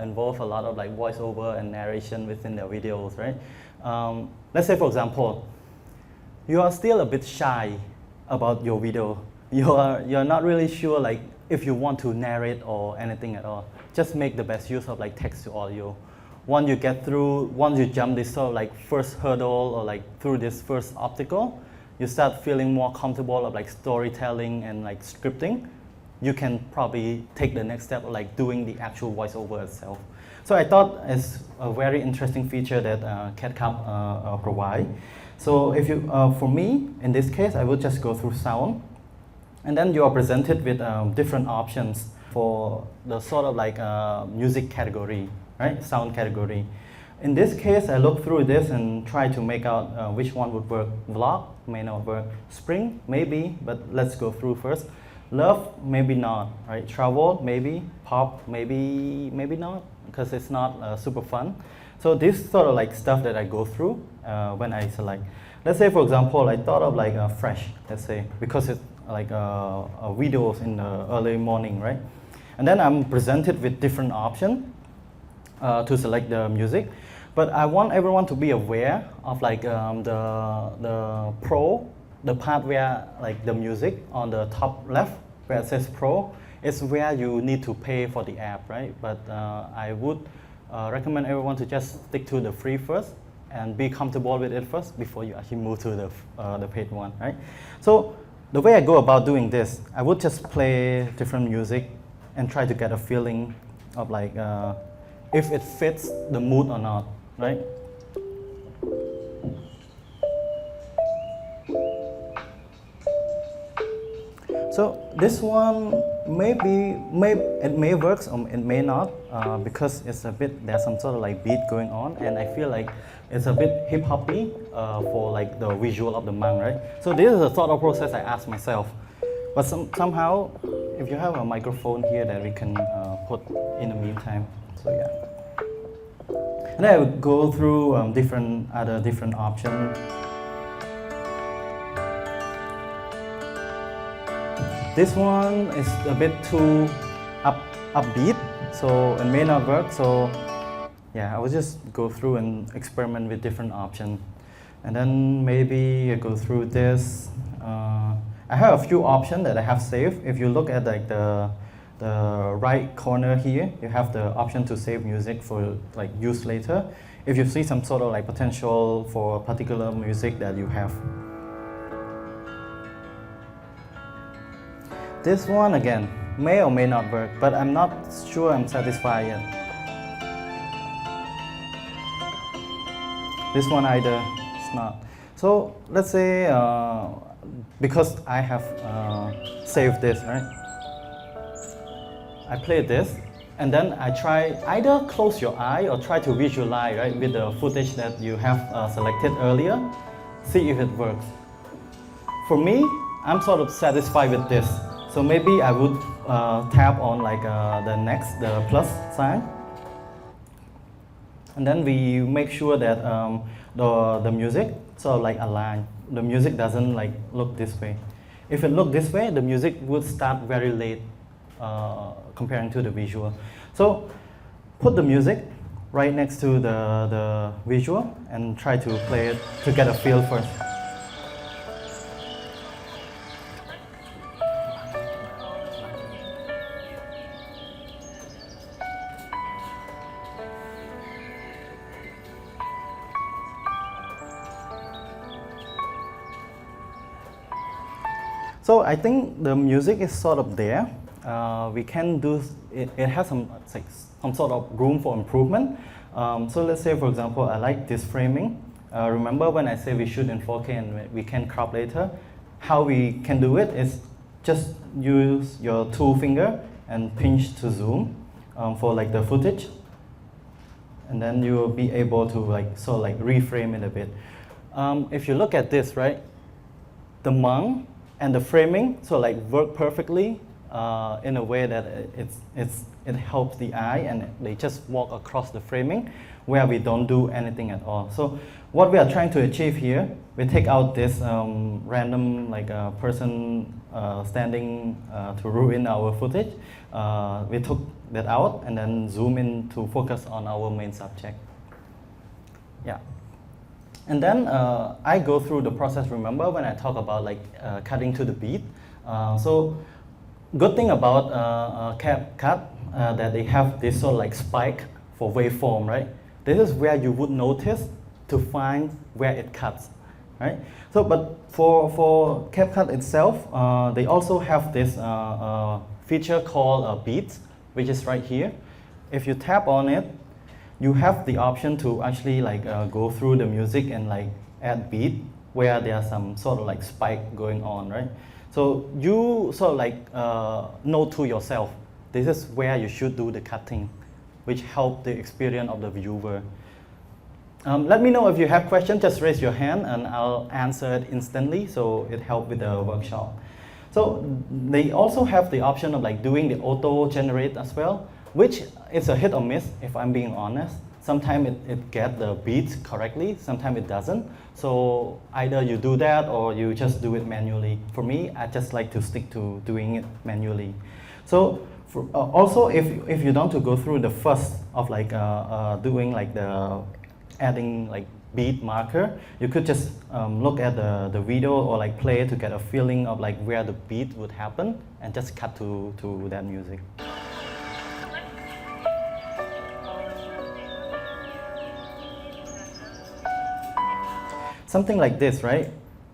involve a lot of like voiceover and narration within their videos, right? Let's say for example, you are still a bit shy about your video. You're not really sure like if you want to narrate or anything at all. Just make the best use of like text to audio. Once you jump this sort of like first hurdle or like through this first obstacle, you start feeling more comfortable of like storytelling and like scripting. You can probably take the next step of like doing the actual voiceover itself. So I thought it's a very interesting feature that CapCut provide. So if you, for me, in this case, I would just go through sound, and then you are presented with different options for the sort of like music category, right? Sound category. In this case, I look through this and try to make out which one would work. Vlog may not work. Spring, maybe, but let's go through first. Love, maybe not, right? Travel, maybe. Pop, maybe not, because it's not super fun. So this sort of like stuff that I go through when I select. Let's say, for example, I thought of like fresh, let's say, because it's like videos in the early morning, right? And then I'm presented with different options to select the music. But I want everyone to be aware of like the part where like the music on the top left where it says pro is where you need to pay for the app, right? But I would recommend everyone to just stick to the free first and be comfortable with it first before you actually move to the paid one, right? So the way I go about doing this, I would just play different music and try to get a feeling of like if it fits the mood or not, right? So this one it may work or it may not because it's a bit, there's some sort of like beat going on, and I feel like it's a bit hip hoppy for like the visual of the monk, right? So this is the thought of process I asked myself. But somehow, if you have a microphone here that we can put in the meantime, so yeah. And then I would go through different options. This one is a bit too upbeat, so it may not work. So yeah, I will just go through and experiment with different options. And then maybe I go through this. I have a few options that I have saved. If you look at like the right corner here, you have the option to save music for like use later. If you see some sort of like potential for a particular music that you have. This one again may or may not work, but I'm not sure I'm satisfied yet. This one either, it's not. So let's say, because I have saved this, right? I play this, and then I try either close your eye or try to visualize, right, with the footage that you have selected earlier, see if it works. For me, I'm sort of satisfied with this. So maybe I would tap on like the plus sign. And then we make sure that the music sort of like align. The music doesn't like look this way. If it look this way, the music would start very late comparing to the visual. So put the music right next to the visual and try to play it to get a feel first. So I think the music is sort of there. We can do it. It has some sort of room for improvement. So let's say, for example, I like this framing. Remember when I say we shoot in 4K and we can crop later? How we can do it is just use your two finger and pinch to zoom for like the footage, and then you will be able to like sort of like reframe it a bit. If you look at this, right, the monk and the framing so like work perfectly in a way that it helps the eye, and they just walk across the framing where we don't do anything at all. So what we are trying to achieve here, we take out this random like person standing to ruin our footage. We took that out and then zoom in to focus on our main subject. Yeah. And then I go through the process, remember when I talk about like cutting to the beat. So good thing about CapCut that they have this sort of like spike for waveform, right? This is where you would notice to find where it cuts, right? So but for CapCut itself, they also have this feature called beats, which is right here. If you tap on it, you have the option to actually like go through the music and like add beat where there's some sort of like spike going on, right? So you sort of like know to yourself, this is where you should do the cutting, which help the experience of the viewer. Let me know if you have questions, just raise your hand and I'll answer it instantly, so it helps with the workshop. So they also have the option of like doing the auto generate as well, which is a hit or miss, if I'm being honest. Sometimes it gets the beats correctly, sometimes it doesn't. So either you do that or you just do it manually. For me, I just like to stick to doing it manually. So also, if you don't to go through the fuss of like doing like the adding like beat marker, you could just look at the video or like play to get a feeling of like where the beat would happen and just cut to that music. Something like this, right?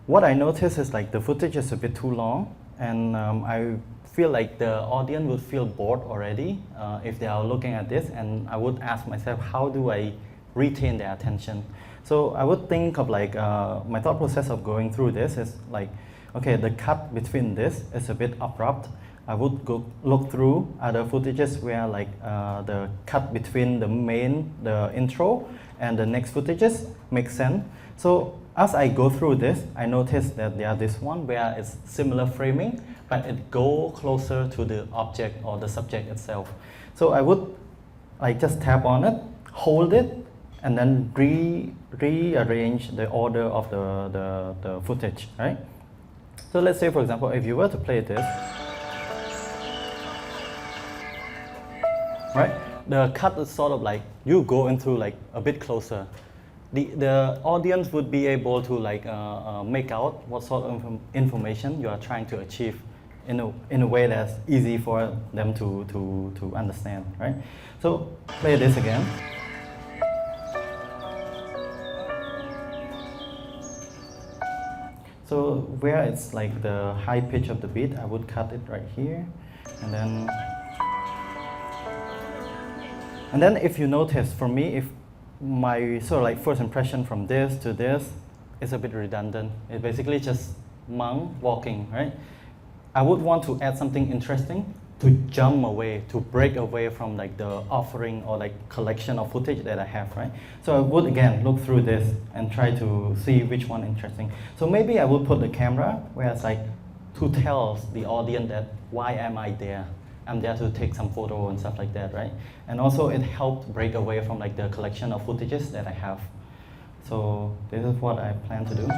What I notice is like the footage is a bit too long, and I feel like the audience would feel bored already if they are looking at this, and I would ask myself, how do I retain their attention? So I would think of like, my thought process of going through this is like, okay, the cut between this is a bit abrupt. I would go look through other footages where like the cut between the intro and the next footages makes sense. So as I go through this, I noticed that there are this one where it's similar framing, but it go closer to the object or the subject itself. So I would like just tap on it, hold it, and then rearrange the order of the footage, right? So let's say, for example, if you were to play this, right? The cut is sort of like you go into like a bit closer. The audience would be able to like make out what sort of information you are trying to achieve in a way that's easy for them to understand, right? So play this again. So where it's like the high pitch of the beat, I would cut it right here, and then if you notice, for me, if my sort of like first impression from this to this is a bit redundant. It's basically just monk walking, right? I would want to add something interesting to jump away, to break away from like the offering or like collection of footage that I have, right? So I would again look through this and try to see which one interesting. So maybe I would put the camera where it's like to tell the audience that why am I there? I'm there to take some photo and stuff like that, right? And also it helped break away from like the collection of footages that I have. So this is what I plan to do.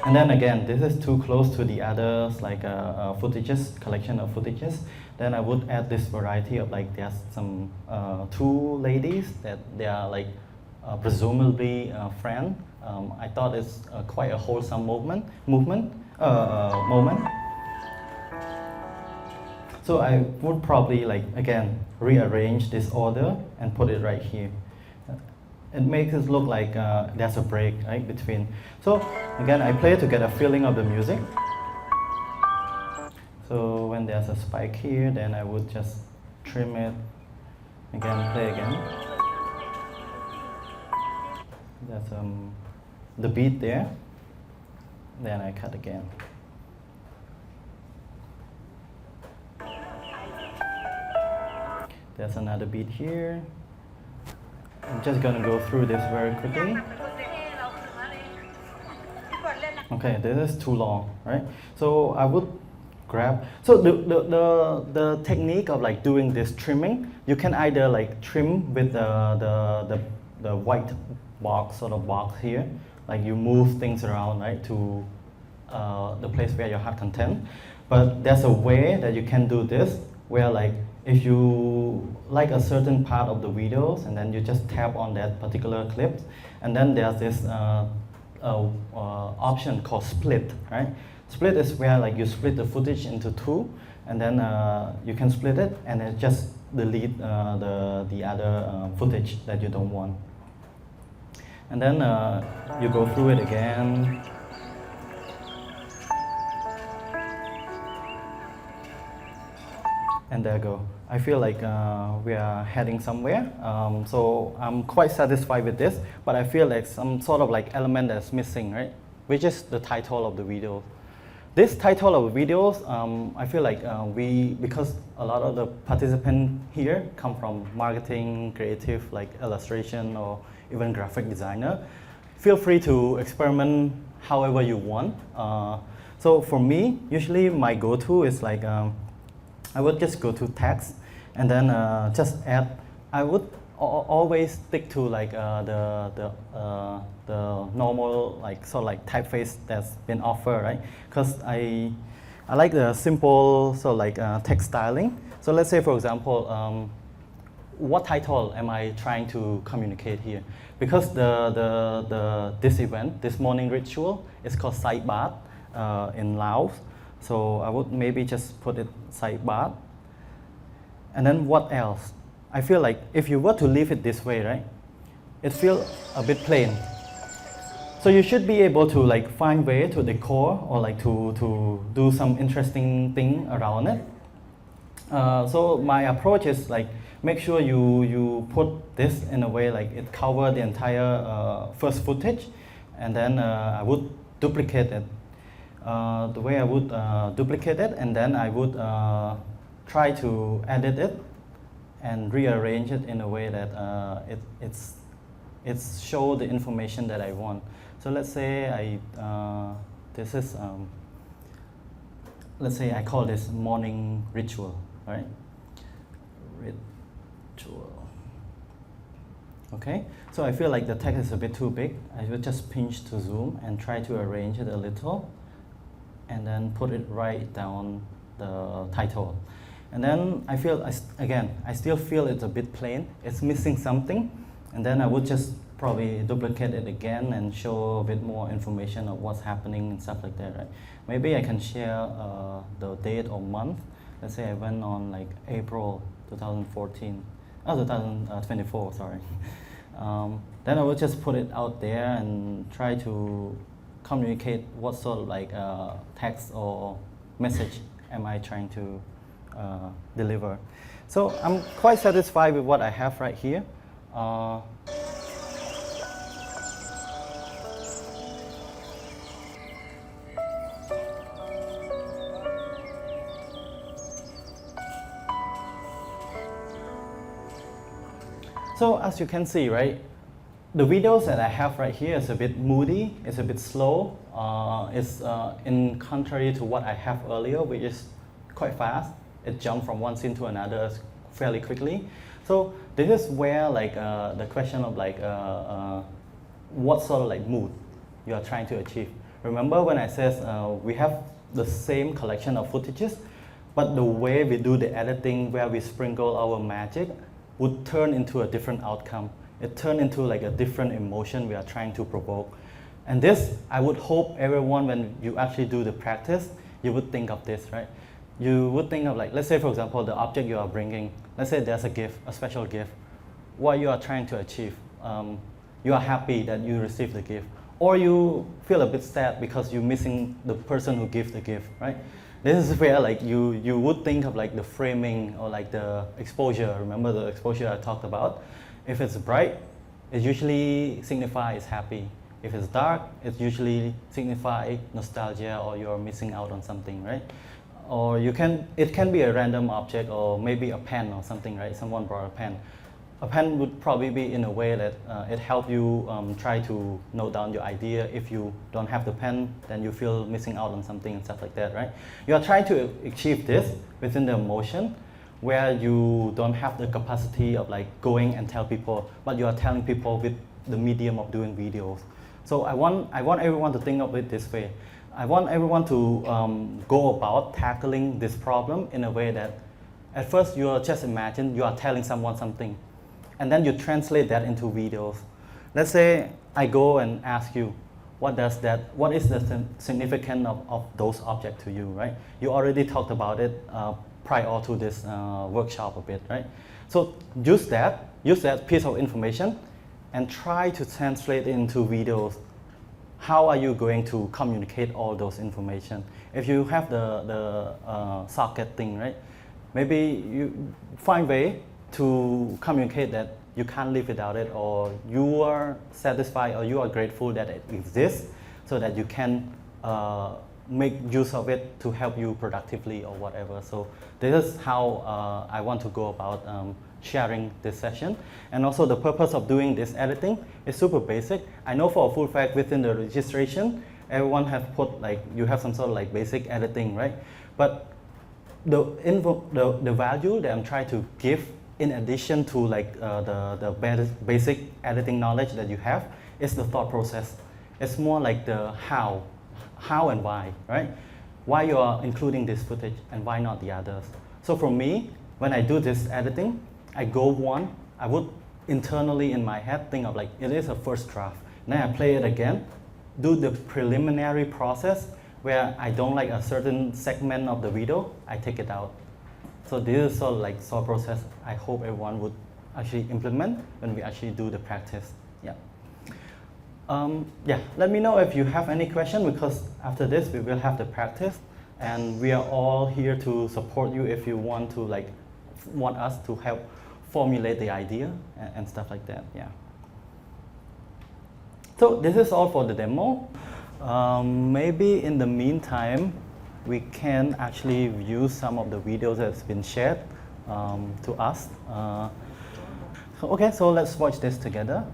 And then again, this is too close to the others, like footages, collection of footages. Then I would add this variety of like, there's some two ladies that they are like presumably friends. I thought it's quite a wholesome moment. So I would probably like, again, rearrange this order and put it right here. It makes it look like there's a break, right, between. So again, I play to get a feeling of the music. So when there's a spike here, then I would just trim it. Again, play again. There's the beat there. Then I cut again. There's another beat here. I'm just gonna go through this very quickly. Okay, this is too long, right? So I would grab. So the technique of like doing this trimming, you can either like trim with the white box sort of box here, like you move things around, right, to the place where you have content. But there's a way that you can do this where like if you like a certain part of the videos and then you just tap on that particular clip, and then there's this option called split, right? Split is where like you split the footage into two, and then you can split it and then just delete the other footage that you don't want. And then you go through it again. And there you go. I feel like we are heading somewhere. So I'm quite satisfied with this, but I feel like some sort of like element that's missing, right? Which is the title of the video. This title of videos, I feel like because a lot of the participants here come from marketing, creative, like illustration, or even graphic designer, feel free to experiment however you want. So for me, usually my go-to is like, I would just go to text and then just add. I would always stick to like the normal like sort of like typeface that's been offered, right? Because I like the simple sort of like text styling. So let's say, for example, what title am I trying to communicate here? Because this event, this morning ritual, is called Sai Bath in Laos. So I would maybe just put it Sai Bath. And then what else? I feel like if you were to leave it this way, right, it feels a bit plain. So you should be able to like find way to decor or like to do some interesting thing around it. So my approach is like make sure you put this in a way like it covers the entire first footage, and then I would duplicate it. The way I would duplicate it, and then I would try to edit it and rearrange it in a way that it's show the information that I want. So let's say this is let's say I call this morning ritual, right? Ritual. Okay, so I feel like the text is a bit too big. I will just pinch to zoom and try to arrange it a little, and then put it right down the title. And then I feel, again, I still feel it's a bit plain. It's missing something. And then I would just probably duplicate it again and show a bit more information of what's happening and stuff like that, right? Maybe I can share the date or month. Let's say I went on like April 2014, 2024, sorry. Then I would just put it out there and try to communicate what sort of like text or message am I trying to deliver. So I'm quite satisfied with what I have right here. So as you can see, right, the videos that I have right here is a bit moody, it's a bit slow. It's in contrary to what I have earlier, which is quite fast. It jumped from one scene to another fairly quickly. So this is where like the question of like what sort of like mood you are trying to achieve. Remember when I said we have the same collection of footages, but the way we do the editing, where we sprinkle our magic, would turn into a different outcome. It turned into like a different emotion we are trying to provoke. And this, I would hope everyone, when you actually do the practice, you would think of this, right? You would think of like, let's say for example, the object you are bringing, let's say there's a gift, a special gift. What you are trying to achieve. You are happy that you received the gift. Or you feel a bit sad because you're missing the person who gave the gift, right? This is where like you would think of like the framing or like the exposure. Remember the exposure I talked about? If it's bright, it usually signifies happy. If it's dark, it usually signifies nostalgia or you're missing out on something, right? Or it can be a random object or maybe a pen or something, right? Someone brought a pen. A pen would probably be in a way that it helps you try to note down your idea. If you don't have the pen, then you feel missing out on something and stuff like that, right? You are trying to achieve this within the emotion where you don't have the capacity of like going and tell people, but you are telling people with the medium of doing videos. So I want everyone to think of it this way. I want everyone to go about tackling this problem in a way that at first you are just imagine you are telling someone something, and then you translate that into videos. Let's say I go and ask you, what is the significance of those objects to you, right? You already talked about it prior to this workshop a bit, right? So use that piece of information and try to translate it into videos. How are you going to communicate all those information? If you have the socket thing, right? Maybe you find way to communicate that you can't live without it, or you are satisfied or you are grateful that it exists, so that you can make use of it to help you productively or whatever. So this is how I want to go about sharing this session. And also the purpose of doing this editing is super basic. I know for a full fact within the registration, everyone have put like, you have some sort of like basic editing, right? But the value that I'm trying to give in addition to like the basic editing knowledge that you have is the thought process. It's more like the how and why, right? Why you are including this footage and why not the others. So for me, when I do this editing, I would internally in my head think of like, it is a first draft. Then I play it again, do the preliminary process where I don't like a certain segment of the video, I take it out. So this is sort of like thought process I hope everyone would actually implement when we actually do the practice. Yeah. Let me know if you have any question, because after this we will have the practice, and we are all here to support you if you want to want us to help formulate the idea and stuff like that. Yeah. So this is all for the demo. Maybe in the meantime, we can actually view some of the videos that's been shared to us. Okay, so let's watch this together.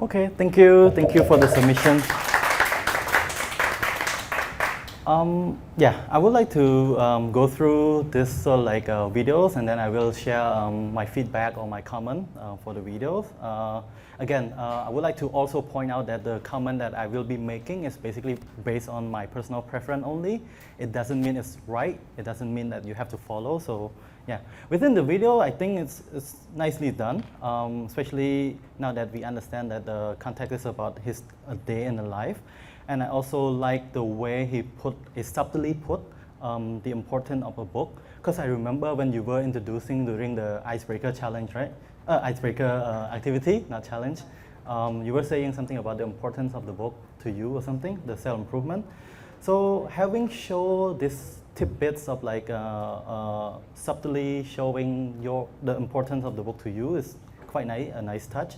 Okay, thank you. Thank you for the submission. Yeah, I would like to go through this sort of like videos, and then I will share my feedback or my comment for the videos. Again, I would like to also point out that the comment that I will be making is basically based on my personal preference only. It doesn't mean it's right. It doesn't mean that you have to follow. So yeah, within the video, I think it's nicely done, especially now that we understand that the context is about his day in the life. And I also like the way he subtly put the importance of a book. Because I remember when you were introducing during the icebreaker challenge, right? Icebreaker activity, not challenge. You were saying something about the importance of the book to you or something, the self-improvement. So having shown these tidbits of like subtly showing the importance of the book to you is quite nice, a nice touch.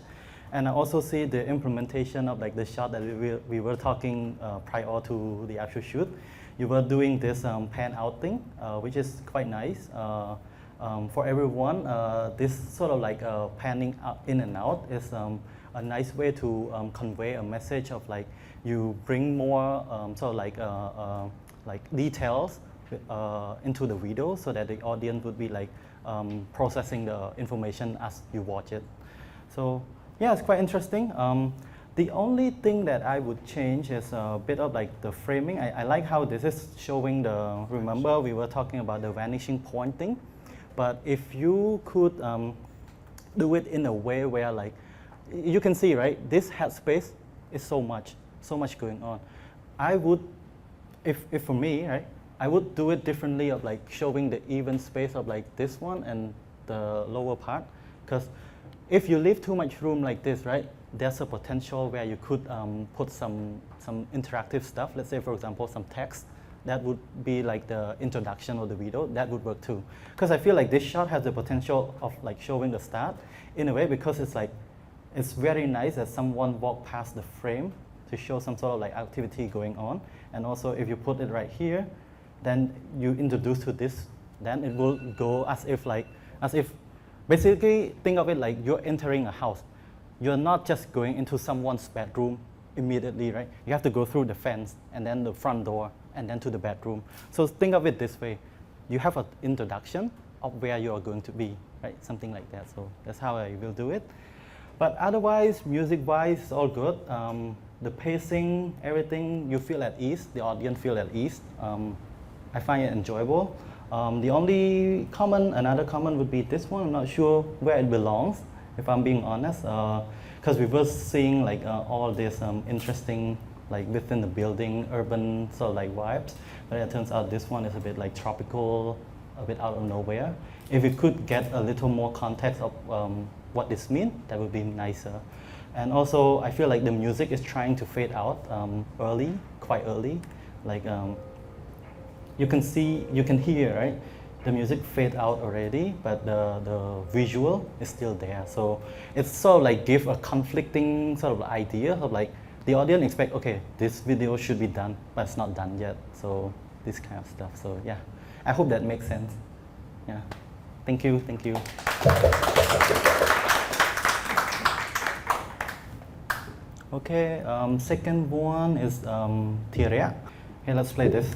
And I also see the implementation of like the shot that we were talking prior to the actual shoot. You were doing this pan out thing, which is quite nice. For everyone, this sort of like panning in and out is a nice way to convey a message of like you bring more sort of like details into the video so that the audience would be like processing the information as you watch it. So yeah, it's quite interesting. The only thing that I would change is a bit of like the framing. I like how this is showing the, remember we were talking about the vanishing point thing, but if you could do it in a way where like, you can see, right, this headspace is so much going on. I would, if for me, right, I would do it differently of like showing the even space of like this one and the lower part, because if you leave too much room like this, right, there's a potential where you could put some interactive stuff. Let's say, for example, some text that would be like the introduction of the video. That would work too. Because I feel like this shot has the potential of like showing the start in a way, because it's like, it's very nice that someone walked past the frame to show some sort of like activity going on. And also if you put it right here, then you introduce to this, then it will go as if basically, think of it like you're entering a house. You're not just going into someone's bedroom immediately, right? You have to go through the fence and then the front door and then to the bedroom. So think of it this way. You have an introduction of where you are going to be, right? Something like that. So that's how I will do it. But otherwise, music-wise, it's all good. The pacing, everything, you feel at ease. The audience feel at ease. I find it enjoyable. The only another comment would be this one. I'm not sure where it belongs, if I'm being honest, because we were seeing like all this interesting, like within the building, urban sort of like vibes, but it turns out this one is a bit like tropical, a bit out of nowhere. If we could get a little more context of what this means, that would be nicer. And also, I feel like the music is trying to fade out quite early, like. You can hear, right? The music fade out already, but the visual is still there. So it's sort of like give a conflicting sort of idea of like the audience expect, okay, this video should be done, but it's not done yet. So this kind of stuff. So yeah, I hope that makes sense. Yeah, thank you. Okay, second one is Tiria. Okay, let's play this.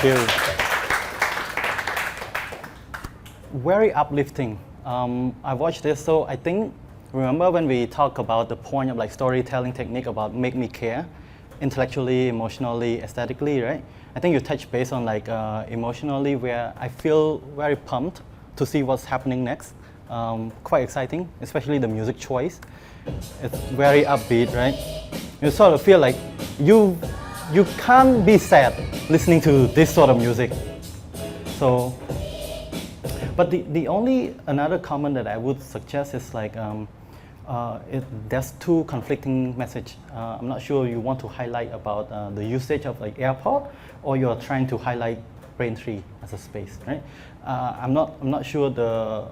Thank you. Very uplifting. I watched this, so I think, remember when we talk about the point of like storytelling technique about make me care, intellectually, emotionally, aesthetically, right? I think you touch base on like emotionally, where I feel very pumped to see what's happening next. Quite exciting, especially the music choice. It's very upbeat, right? You sort of feel like you can't be sad listening to this sort of music. So, but the only another comment that I would suggest is like there's two conflicting message. I'm not sure you want to highlight about the usage of like airport, or you're trying to highlight Braintree as a space, right? I'm not sure the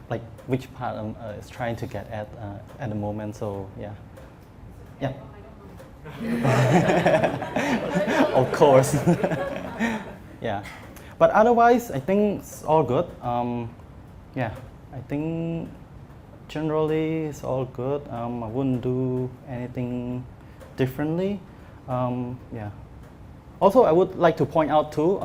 like which part is trying to get at the moment. So yeah, yeah. Of course. Yeah, but otherwise I think it's all good. Yeah, I think generally it's all good. I wouldn't do anything differently. Yeah. Also, I would like to point out too,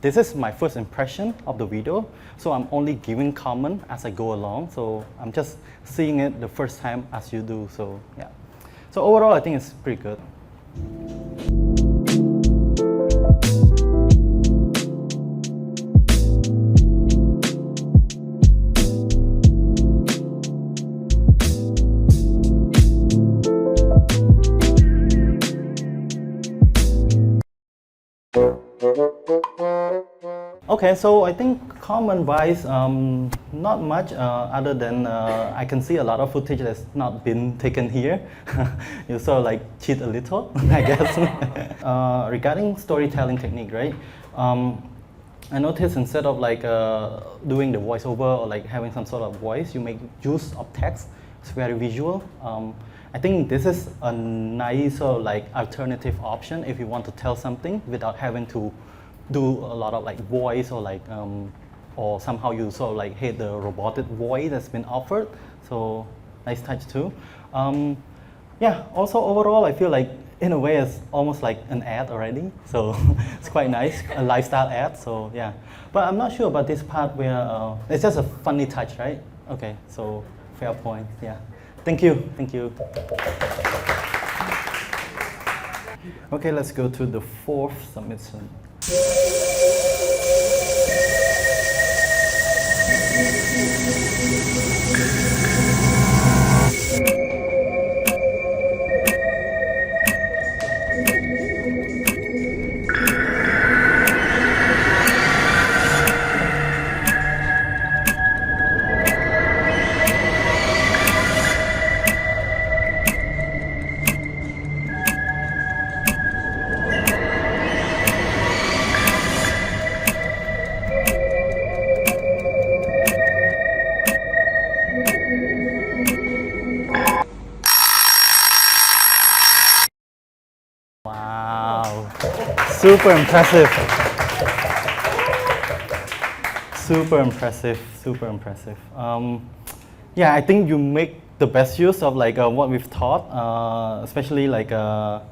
this is my first impression of the video, so I'm only giving comment as I go along. So I'm just seeing it the first time as you do. So yeah. So overall, I think it's pretty good. Okay, so I think comment-wise, not much other than I can see a lot of footage that's not been taken here. You sort of like cheat a little, I guess. Regarding storytelling technique, right? I noticed instead of like doing the voiceover or like having some sort of voice, you make use of text. It's very visual. I think this is a nice sort of like alternative option if you want to tell something without having to do a lot of like voice or like or somehow you sort of like hate the robotic voice that's been offered. So nice touch too. Yeah, also overall I feel like in a way it's almost like an ad already, so it's quite nice, a lifestyle ad. So yeah, but I'm not sure about this part where it's just a funny touch, right? Okay, so fair point. Yeah, thank you. Okay, let's go to the fourth submission. Wow, super impressive. Super impressive. Yeah, I think you make the best use of like what we've taught, especially like the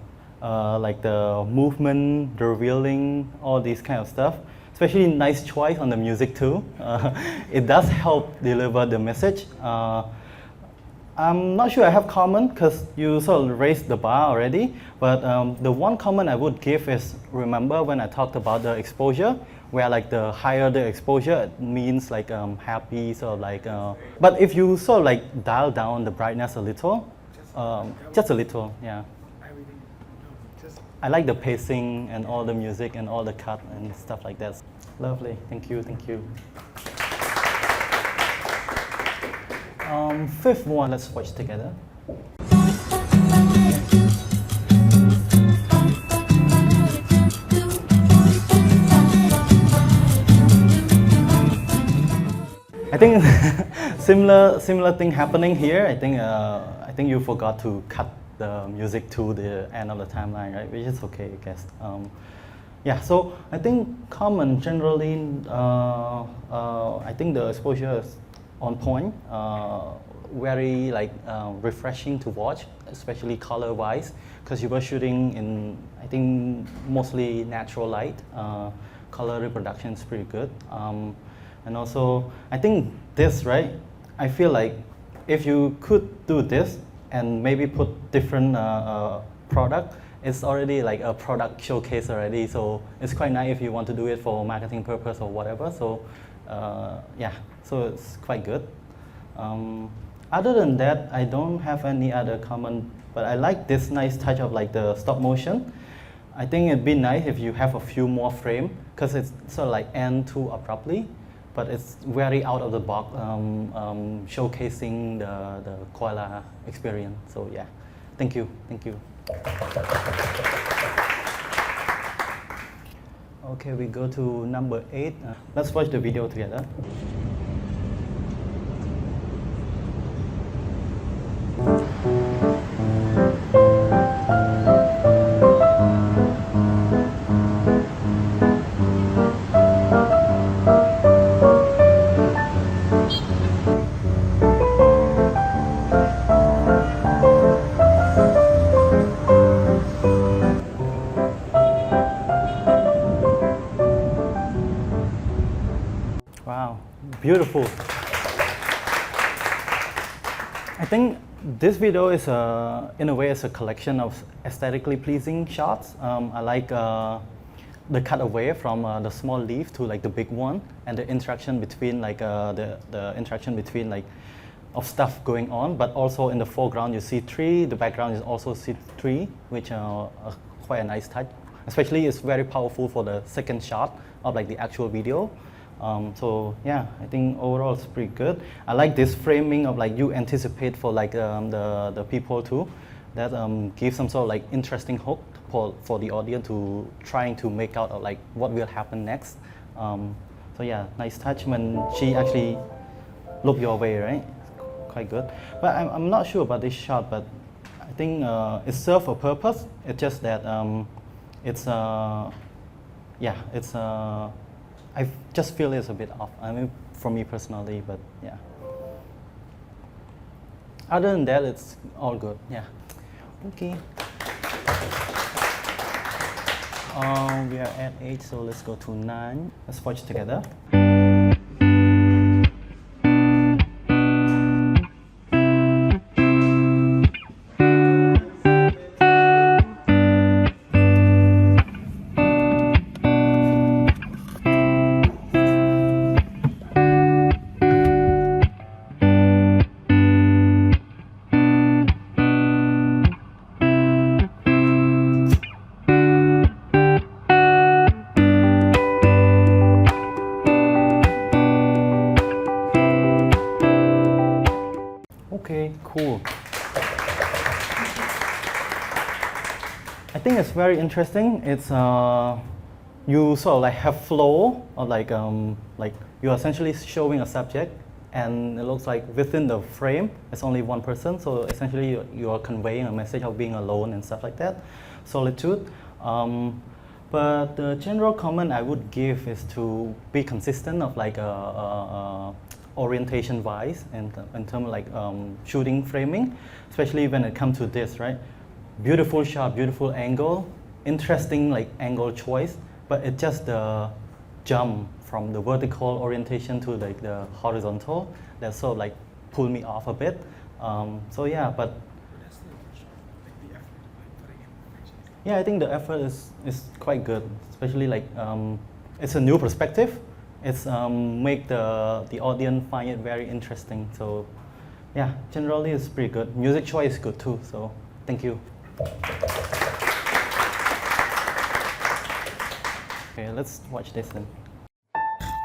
movement, the revealing, all these kind of stuff. Especially nice choice on the music too. It does help deliver the message. I'm not sure I have comment because you sort of raised the bar already, but the one comment I would give is, remember when I talked about the exposure, where like the higher the exposure, it means like happy, sort of like, but if you sort of like dial down the brightness a little, just a little, yeah. I like the pacing and all the music and all the cut and stuff like that. Lovely, thank you. Fifth one, let's watch together. I think similar thing happening here. I think you forgot to cut the music to the end of the timeline, right? Which is okay, I guess. Yeah, so I think common generally, I think the exposure is on point. very like refreshing to watch, especially color-wise, because you were shooting in, I think, mostly natural light. Color reproduction is pretty good. And also, I think this, right? I feel like if you could do this and maybe put different product, it's already like a product showcase already. So it's quite nice if you want to do it for marketing purpose or whatever. So yeah, so it's quite good. Other than that, I don't have any other comment, but I like this nice touch of like the stop motion. I think it'd be nice if you have a few more frames, because it's sort of like end too abruptly, but it's very out of the box, showcasing the koala experience. So yeah, thank you. Okay, we go to number 8. Let's watch the video together. Wow, beautiful. I think this video is in a way, it's a collection of aesthetically pleasing shots. I like the cut away from the small leaf to like the big one, and the interaction between like the interaction between like of stuff going on. But also in the foreground you see tree. The background is also see tree, which are quite a nice touch. Especially, it's very powerful for the second shot of like the actual video. So yeah, I think overall it's pretty good. I like this framing of like you anticipate for like the people too. That gives some sort of like interesting hook for the audience to trying to make out of like what will happen next. So yeah, nice touch when she actually look your way, right? Quite good. But I'm not sure about this shot, but I think it serves a purpose. It's just that it's yeah, it's I just feel it's a bit off. I mean, for me personally, but yeah. Other than that, it's all good. Yeah. Okay. We are at 8, so let's go to 9. Let's watch together. Okay, cool. I think it's very interesting. It's you sort of like have flow, or like you're essentially showing a subject, and it looks like within the frame it's only one person. So essentially you are conveying a message of being alone and stuff like that, solitude. But the general comment I would give is to be consistent of like orientation wise and in terms of like shooting framing, especially when it comes to this, right? Beautiful shot, beautiful angle, interesting like angle choice, but it just the jump from the vertical orientation to like the horizontal that sort of like pulled me off a bit. So yeah, but yeah, I think the effort is quite good, especially like it's a new perspective. It's make the audience find it very interesting. So yeah, generally it's pretty good. Music choice is good too. So thank you. Okay, let's watch this then.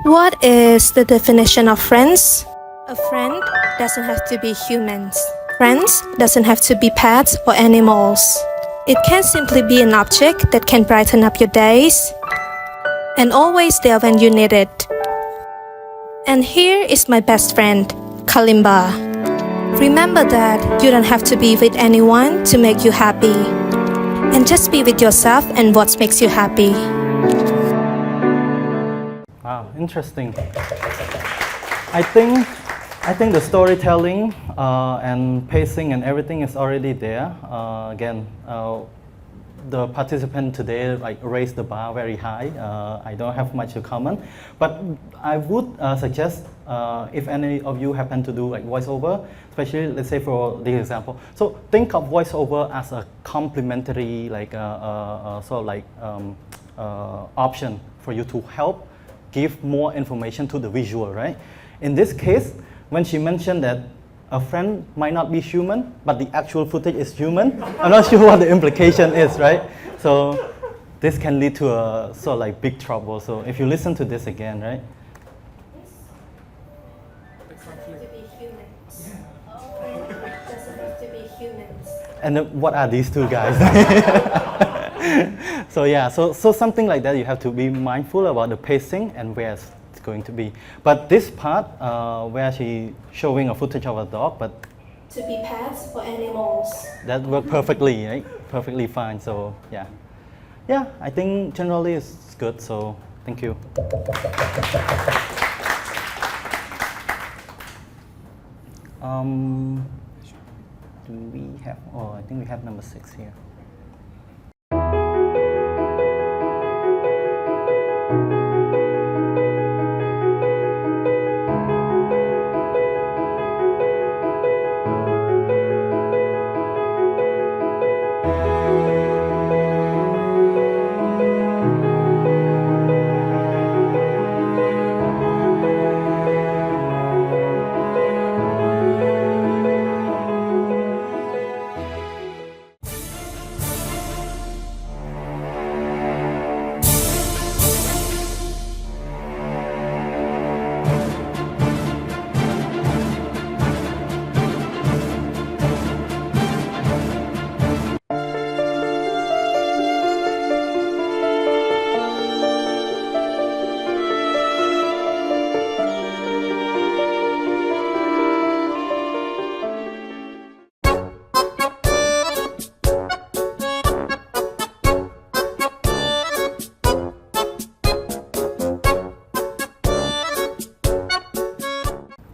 What is the definition of friends? A friend doesn't have to be humans. Friends doesn't have to be pets or animals. It can simply be an object that can brighten up your days and always there when you need it. And here is my best friend, Kalimba. Remember that you don't have to be with anyone to make you happy. And just be with yourself and what makes you happy. Wow, interesting. I think I think the storytelling and pacing and everything is already there. Again, the participant today like raised the bar very high. I don't have much to comment, but I would suggest if any of you happen to do like voiceover, especially let's say for the example. So think of voiceover as a complementary like sort of like option for you to help give more information to the visual, right? In this case, when she mentioned that a friend might not be human, but the actual footage is human, I'm not sure what the implication is, right? So this can lead to a sort of like big trouble. So if you listen to this again, right? And then what are these two guys? So yeah, so something like that, you have to be mindful about the pacing and where it's going to be. But this part, where she showing a footage of a dog, but To be pets or animals. that worked perfectly, right? Perfectly fine. So yeah, yeah, I think generally it's good. So thank you. Do we have? Oh, I think we have number 6 here.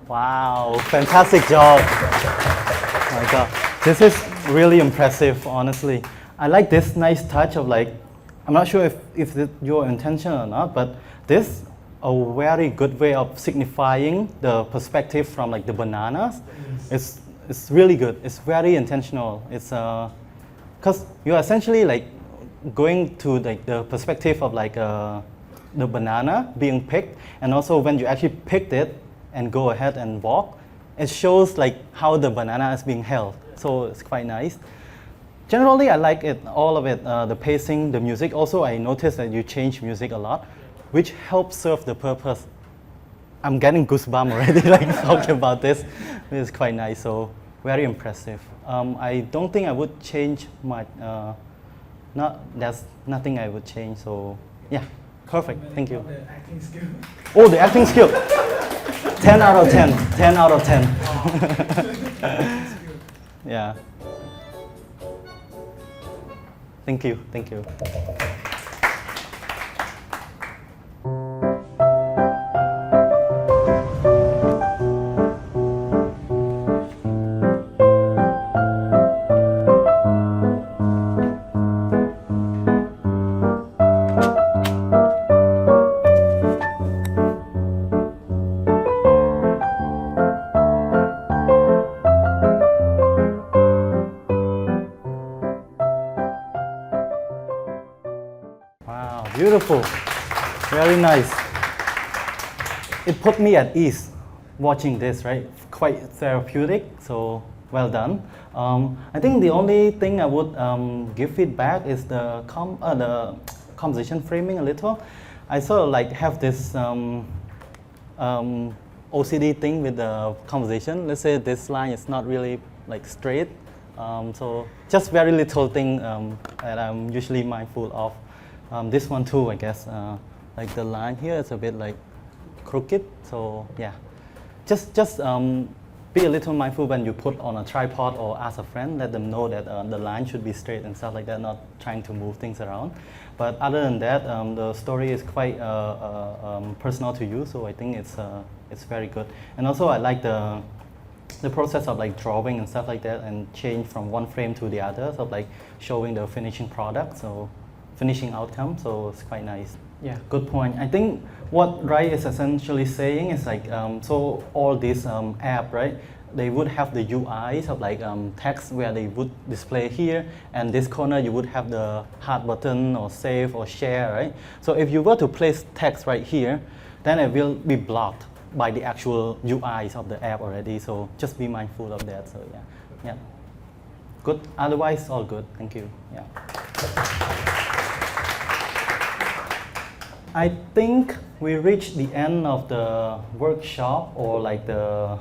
Wow, fantastic job. Oh my God, this is really impressive, honestly. I like this nice touch of like, I'm not sure if it's your intention or not, but this a very good way of signifying the perspective from like the bananas. It's really good. It's very intentional. It's because you're essentially like going to like the perspective of like the banana being picked, and also when you actually picked it and go ahead and walk, it shows like how the banana is being held. So it's quite nice. Generally, I like it, all of it, the pacing, the music. Also, I noticed that you change music a lot, which helps serve the purpose. I'm getting goosebumps already, like talking about this. It's quite nice, so very impressive. I don't think I would change much. There's nothing I would change, so yeah, perfect, thank you. The acting skill. Oh, the acting skill. 10 out of 10. 10 out of 10. Yeah. Thank you. Thank you. Wow, beautiful. Very nice. It put me at ease watching this, right? Quite therapeutic, so well done. I think the only thing I would give feedback is the composition framing a little. I sort of like have this OCD thing with the composition. Let's say this line is not really like straight. So just very little thing that I'm usually mindful of. This one too, I guess. Like the line here is a bit like crooked. So yeah, just be a little mindful when you put on a tripod or ask a friend, let them know that the line should be straight and stuff like that, not trying to move things around. But other than that, the story is quite personal to you, so I think it's very good. And also I like the process of like drawing and stuff like that, and change from one frame to the other, so like showing the finishing product, so finishing outcome, so it's quite nice. Yeah, good point. I think what Rai is essentially saying is like, so all these app, right, they would have the UIs of like text where they would display here, and this corner you would have the heart button or save or share, right? So if you were to place text right here, then it will be blocked by the actual UIs of the app already, so just be mindful of that. So yeah. Good, otherwise all good, thank you. Yeah. I think we reached the end of the workshop or like the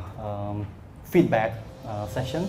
feedback session.